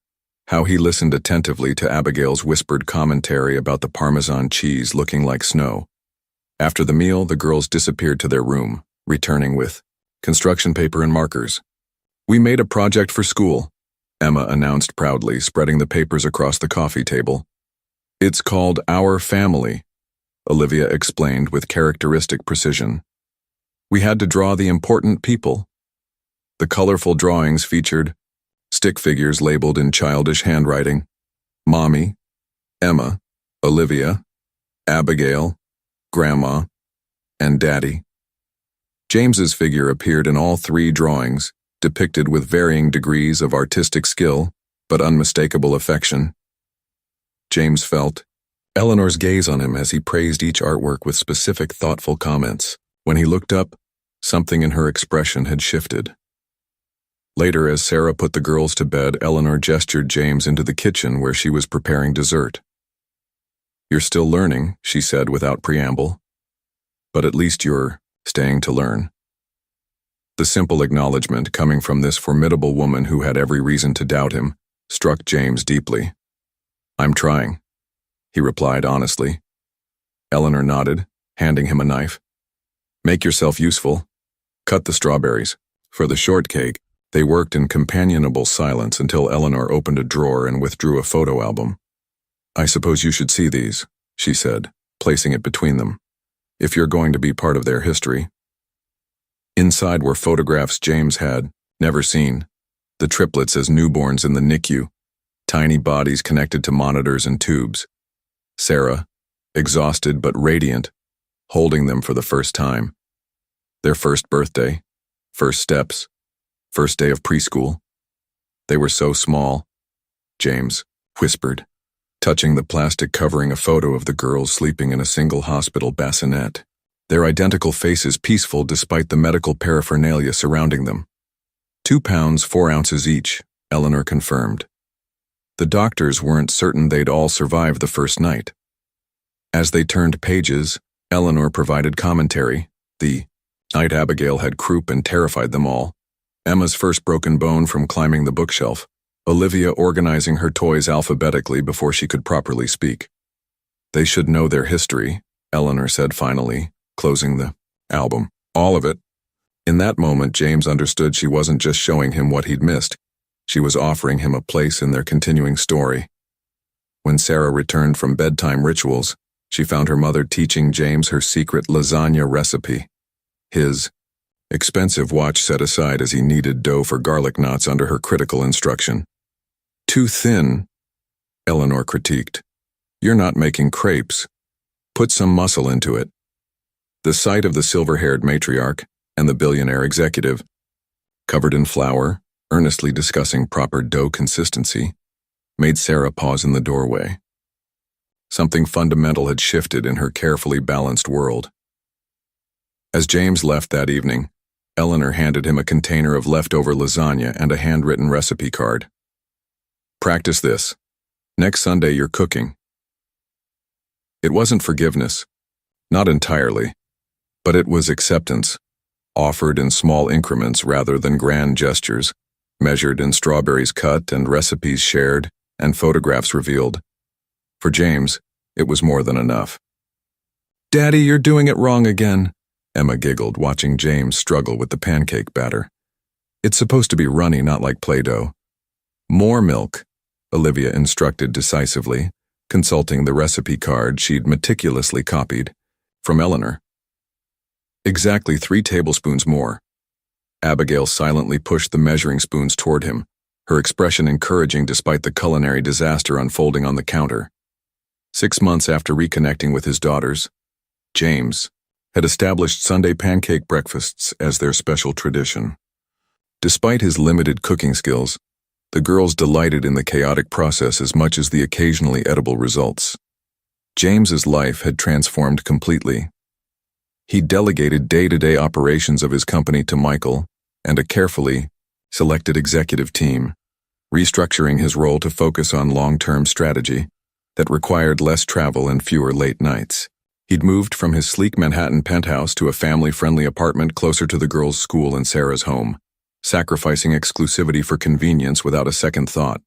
how he listened attentively to Abigail's whispered commentary about the Parmesan cheese looking like snow. After the meal, the girls disappeared to their room, returning with construction paper and markers. "We made a project for school," Emma announced proudly, spreading the papers across the coffee table. "It's called Our Family," Olivia explained with characteristic precision. "We had to draw the important people." The colorful drawings featured stick figures labeled in childish handwriting: Mommy, Emma, Olivia, Abigail, Grandma, and Daddy. James's figure appeared in all 3 drawings, depicted with varying degrees of artistic skill, but unmistakable affection. James felt Eleanor's gaze on him as he praised each artwork with specific, thoughtful comments. When he looked up, something in her expression had shifted. Later, as Sarah put the girls to bed, Eleanor gestured James into the kitchen where she was preparing dessert. "You're still learning," she said without preamble. "But at least you're staying to learn." The simple acknowledgement coming from this formidable woman who had every reason to doubt him struck James deeply. "I'm trying," he replied honestly. Eleanor nodded, handing him a knife. "Make yourself useful. Cut the strawberries." For the shortcake, they worked in companionable silence until Eleanor opened a drawer and withdrew a photo album. "I suppose you should see these," she said, placing it between them. if you're going to be part of their history. Inside were photographs James had never seen, the triplets as newborns in the NICU, tiny bodies connected to monitors and tubes. Sarah, exhausted but radiant, holding them for the first time. Their first birthday, first steps, first day of preschool. They were so small, James whispered, touching the plastic covering a photo of the girls sleeping in a single hospital bassinet, their identical faces peaceful despite the medical paraphernalia surrounding them. 2 pounds 4 ounces each, Eleanor confirmed. The doctors weren't certain they'd all survive the first night. As they turned pages, Eleanor provided commentary. The night Abigail had croup and terrified them all. Emma's first broken bone from climbing the bookshelf. Olivia organizing her toys alphabetically before she could properly speak. They should know their history, Eleanor said finally, closing the album. All of it. In that moment, James understood she wasn't just showing him what he'd missed. She was offering him a place in their continuing story. When Sarah returned from bedtime rituals, she found her mother teaching James her secret lasagna recipe. His expensive watch set aside as he kneaded dough for garlic knots under her critical instruction. Too thin, Eleanor critiqued. You're not making crepes. Put some muscle into it. The sight of the silver-haired matriarch and the billionaire executive, covered in flour, earnestly discussing proper dough consistency, made Sarah pause in the doorway. Something fundamental had shifted in her carefully balanced world. As James left that evening, Eleanor handed him a container of leftover lasagna and a handwritten recipe card. Practice this. Next Sunday you're cooking. It wasn't forgiveness, not entirely, but it was acceptance, offered in small increments rather than grand gestures, measured in strawberries cut and recipes shared and photographs revealed. For James, it was more than enough. Daddy, you're doing it wrong again, Emma giggled, watching James struggle with the pancake batter. It's supposed to be runny, not like Play-Doh. More milk, Olivia instructed decisively, consulting the recipe card she'd meticulously copied from Eleanor. Exactly 3 tablespoons more. Abigail silently pushed the measuring spoons toward him, her expression encouraging despite the culinary disaster unfolding on the counter. 6 months after reconnecting with his daughters, James had established Sunday pancake breakfasts as their special tradition. Despite his limited cooking skills, the girls delighted in the chaotic process as much as the occasionally edible results. James's life had transformed completely. He delegated day-to-day operations of his company to Michael and a carefully selected executive team, restructuring his role to focus on long-term strategy that required less travel and fewer late nights. He'd moved from his sleek Manhattan penthouse to a family-friendly apartment closer to the girls' school and Sarah's home, sacrificing exclusivity for convenience without a second thought.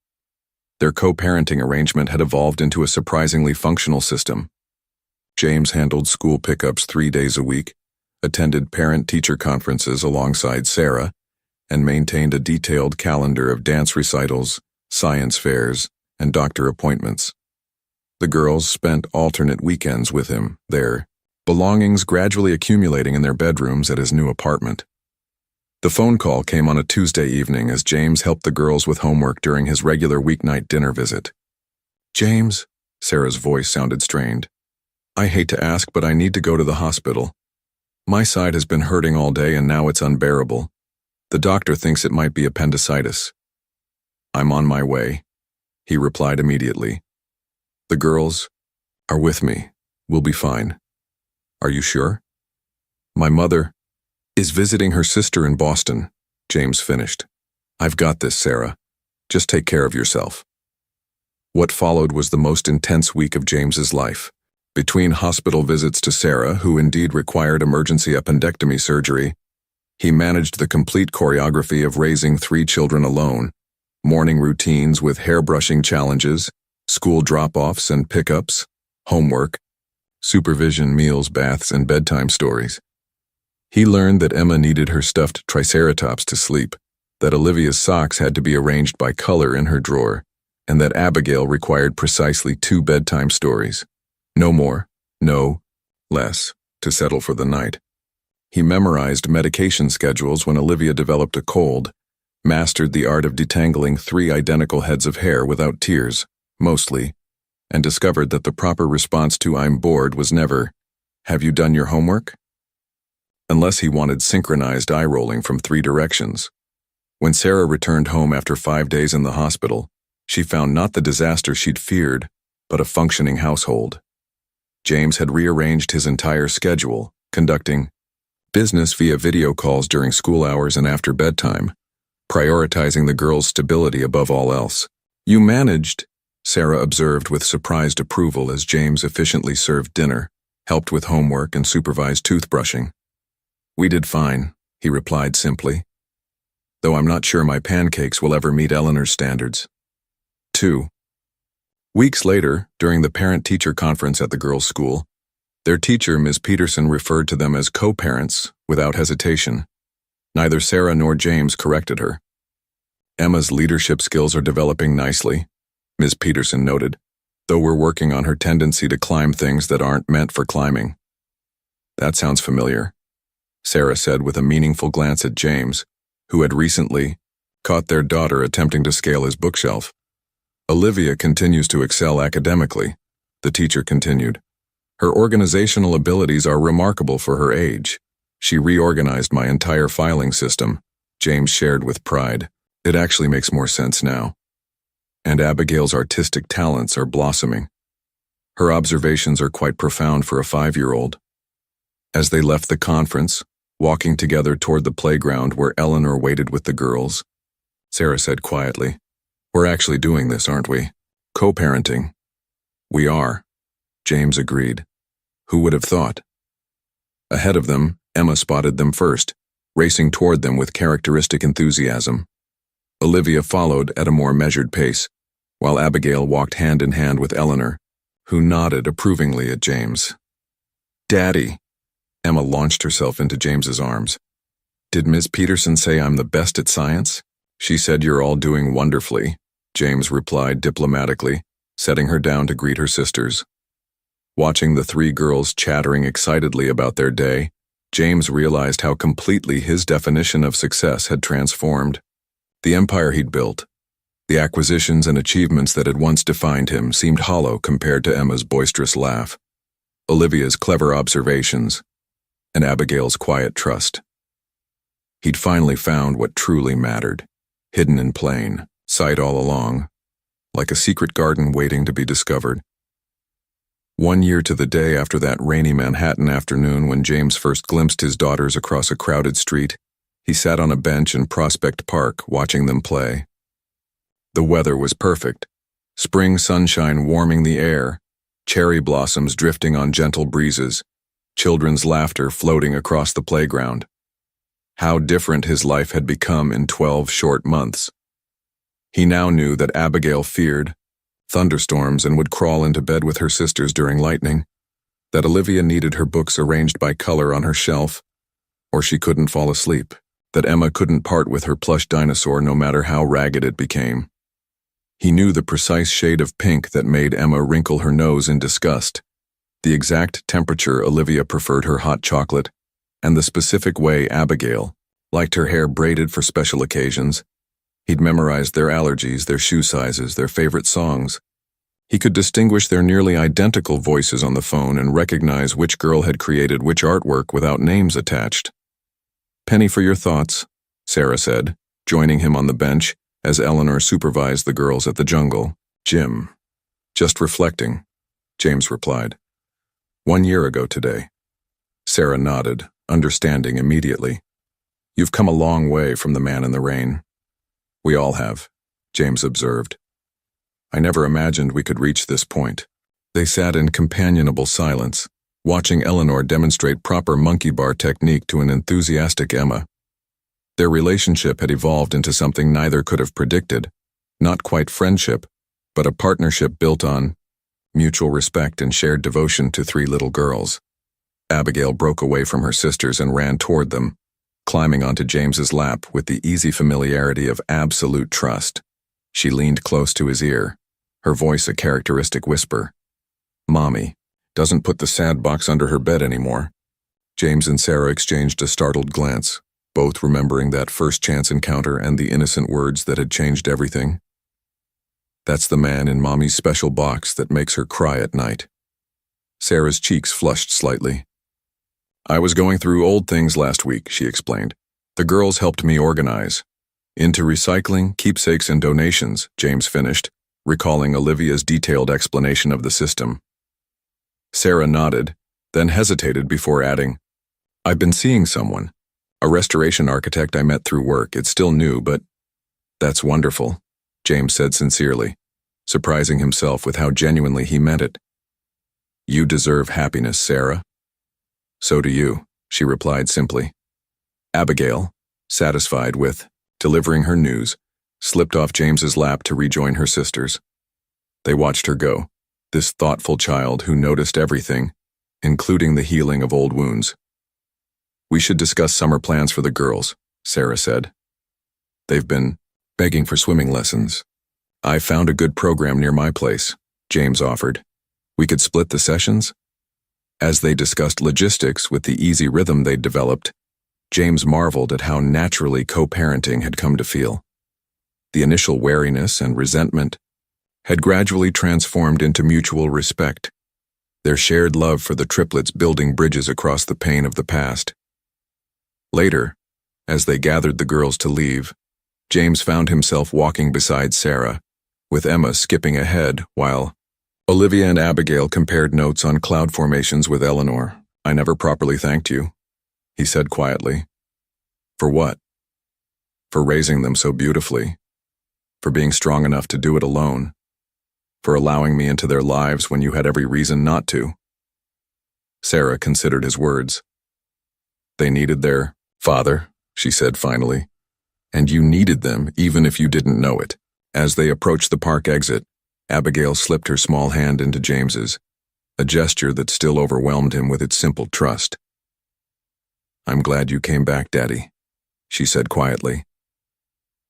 Their co-parenting arrangement had evolved into a surprisingly functional system. James handled school pickups 3 days a week, attended parent-teacher conferences alongside Sarah, and maintained a detailed calendar of dance recitals, science fairs, and doctor appointments. The girls spent alternate weekends with him, their belongings gradually accumulating in their bedrooms at his new apartment. The phone call came on a Tuesday evening as James helped the girls with homework during his regular weeknight dinner visit. James, Sarah's voice sounded strained. I hate to ask, but I need to go to the hospital. My side has been hurting all day and now it's unbearable. The doctor thinks it might be appendicitis. I'm on my way, he replied immediately. The girls are with me. We'll be fine. Are you sure? My mother is visiting her sister in Boston, James finished. I've got this, Sarah. Just take care of yourself. What followed was the most intense week of James's life. Between hospital visits to Sarah, who indeed required emergency appendectomy surgery, he managed the complete choreography of raising 3 children alone, morning routines with hairbrushing challenges, school drop-offs and pickups, homework, supervision, meals, baths, and bedtime stories. He learned that Emma needed her stuffed triceratops to sleep, that Olivia's socks had to be arranged by color in her drawer, and that Abigail required precisely 2 bedtime stories. No more, no less. to settle for the night. He memorized medication schedules when Olivia developed a cold, mastered the art of detangling 3 identical heads of hair without tears, mostly, and discovered that the proper response to "I'm bored" was never, "Have you done your homework?" Unless he wanted synchronized eye rolling from 3 directions. When Sarah returned home after 5 days in the hospital, she found not the disaster she'd feared, but a functioning household. James had rearranged his entire schedule, conducting business via video calls during school hours and after bedtime, prioritizing the girls' stability above all else. "You managed," Sarah observed with surprised approval as James efficiently served dinner, helped with homework, and supervised toothbrushing. "We did fine," he replied simply, "though I'm not sure my pancakes will ever meet Eleanor's standards." 2. Weeks later, during the parent-teacher conference at the girls' school, their teacher, Ms. Peterson, referred to them as co-parents without hesitation. Neither Sarah nor James corrected her. "Emma's leadership skills are developing nicely," Ms. Peterson noted, "though we're working on her tendency to climb things that aren't meant for climbing." "That sounds familiar," Sarah said with a meaningful glance at James, who had recently caught their daughter attempting to scale his bookshelf. "Olivia continues to excel academically," the teacher continued. "Her organizational abilities are remarkable for her age. She reorganized my entire filing system," James shared with pride. "It actually makes more sense now. And Abigail's artistic talents are blossoming. Her observations are quite profound for a 5-year-old. As they left the conference, walking together toward the playground where Eleanor waited with the girls, Sarah said quietly, "We're actually doing this, aren't we? Co-parenting." "We are," James agreed. "Who would have thought?" Ahead of them, Emma spotted them first, racing toward them with characteristic enthusiasm. Olivia followed at a more measured pace, while Abigail walked hand in hand with Eleanor, who nodded approvingly at James. "Daddy," Emma launched herself into James's arms. "Did Ms. Peterson say I'm the best at science?" "She said you're all doing wonderfully," James replied diplomatically, setting her down to greet her sisters. Watching the 3 girls chattering excitedly about their day, James realized how completely his definition of success had transformed. The empire he'd built, the acquisitions and achievements that had once defined him, seemed hollow compared to Emma's boisterous laugh, Olivia's clever observations, and Abigail's quiet trust. He'd finally found what truly mattered, hidden in plain sight all along, like a secret garden waiting to be discovered. 1 year to the day after that rainy Manhattan afternoon when James first glimpsed his daughters across a crowded street, he sat on a bench in Prospect Park watching them play. The weather was perfect, spring sunshine warming the air, cherry blossoms drifting on gentle breezes, children's laughter floating across the playground. How different his life had become in 12 short months. He now knew that Abigail feared thunderstorms and would crawl into bed with her sisters during lightning, that Olivia needed her books arranged by color on her shelf, or she couldn't fall asleep, that Emma couldn't part with her plush dinosaur no matter how ragged it became. He knew the precise shade of pink that made Emma wrinkle her nose in disgust, the exact temperature Olivia preferred her hot chocolate, and the specific way Abigail liked her hair braided for special occasions. He'd memorized their allergies, their shoe sizes, their favorite songs. He could distinguish their nearly identical voices on the phone and recognize which girl had created which artwork without names attached. "Penny for your thoughts," Sarah said, joining him on the bench as Eleanor supervised the girls at the jungle gym. "Just reflecting," James replied. 1 year ago today." Sarah nodded, understanding immediately. "You've come a long way from the man in the rain." "We all have," James observed. "I never imagined we could reach this point." They sat in companionable silence, watching Eleanor demonstrate proper monkey bar technique to an enthusiastic Emma. Their relationship had evolved into something neither could have predicted, not quite friendship, but a partnership built on mutual respect and shared devotion to 3 little girls. Abigail broke away from her sisters and ran toward them, climbing onto James's lap with the easy familiarity of absolute trust. She leaned close to his ear, her voice a characteristic whisper. "Mommy doesn't put the sad box under her bed anymore," James and Sarah exchanged a startled glance, both remembering that first chance encounter and the innocent words that had changed everything. That's the man in Mommy's special box that makes her cry at night. Sarah's cheeks flushed slightly. I was going through old things last week, she explained. The girls helped me organize. Into recycling, keepsakes, and donations, James finished, recalling Olivia's detailed explanation of the system. Sarah nodded, then hesitated before adding, I've been seeing someone. A restoration architect I met through work. It's still new, but that's wonderful, James said sincerely, surprising himself with how genuinely he meant it. You deserve happiness, Sarah. So do you, she replied simply. Abigail, satisfied with delivering her news, slipped off James's lap to rejoin her sisters. They watched her go, this thoughtful child who noticed everything, including the healing of old wounds. We should discuss summer plans for the girls, Sarah said. They've been begging for swimming lessons. I found a good program near my place, James offered. We could split the sessions? As they discussed logistics with the easy rhythm they'd developed, James marveled at how naturally co-parenting had come to feel. The initial wariness and resentment had gradually transformed into mutual respect, their shared love for the triplets building bridges across the pain of the past. Later, as they gathered the girls to leave, James found himself walking beside Sarah, with Emma skipping ahead while Olivia and Abigail compared notes on cloud formations with Eleanor. I never properly thanked you, he said quietly. For what? For raising them so beautifully. For being strong enough to do it alone. For allowing me into their lives when you had every reason not to. Sarah considered his words. They needed their father, she said finally. And you needed them even if you didn't know it. As they approached the park exit, Abigail slipped her small hand into James's, a gesture that still overwhelmed him with its simple trust. I'm glad you came back, Daddy, she said quietly.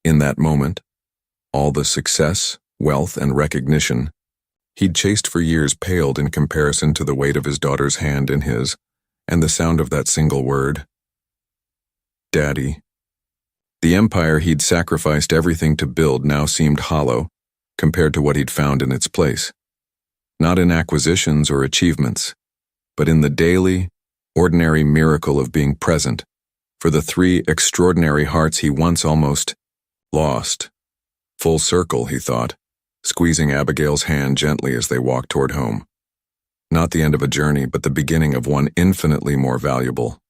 In that moment, all the success, wealth, and recognition he'd chased for years paled in comparison to the weight of his daughter's hand in his, and the sound of that single word. Daddy. The empire he'd sacrificed everything to build now seemed hollow compared to what he'd found in its place. Not in acquisitions or achievements, but in the daily, ordinary miracle of being present for the three extraordinary hearts he once almost lost. Full circle, he thought, squeezing Abigail's hand gently as they walked toward home. Not the end of a journey, but the beginning of one infinitely more valuable.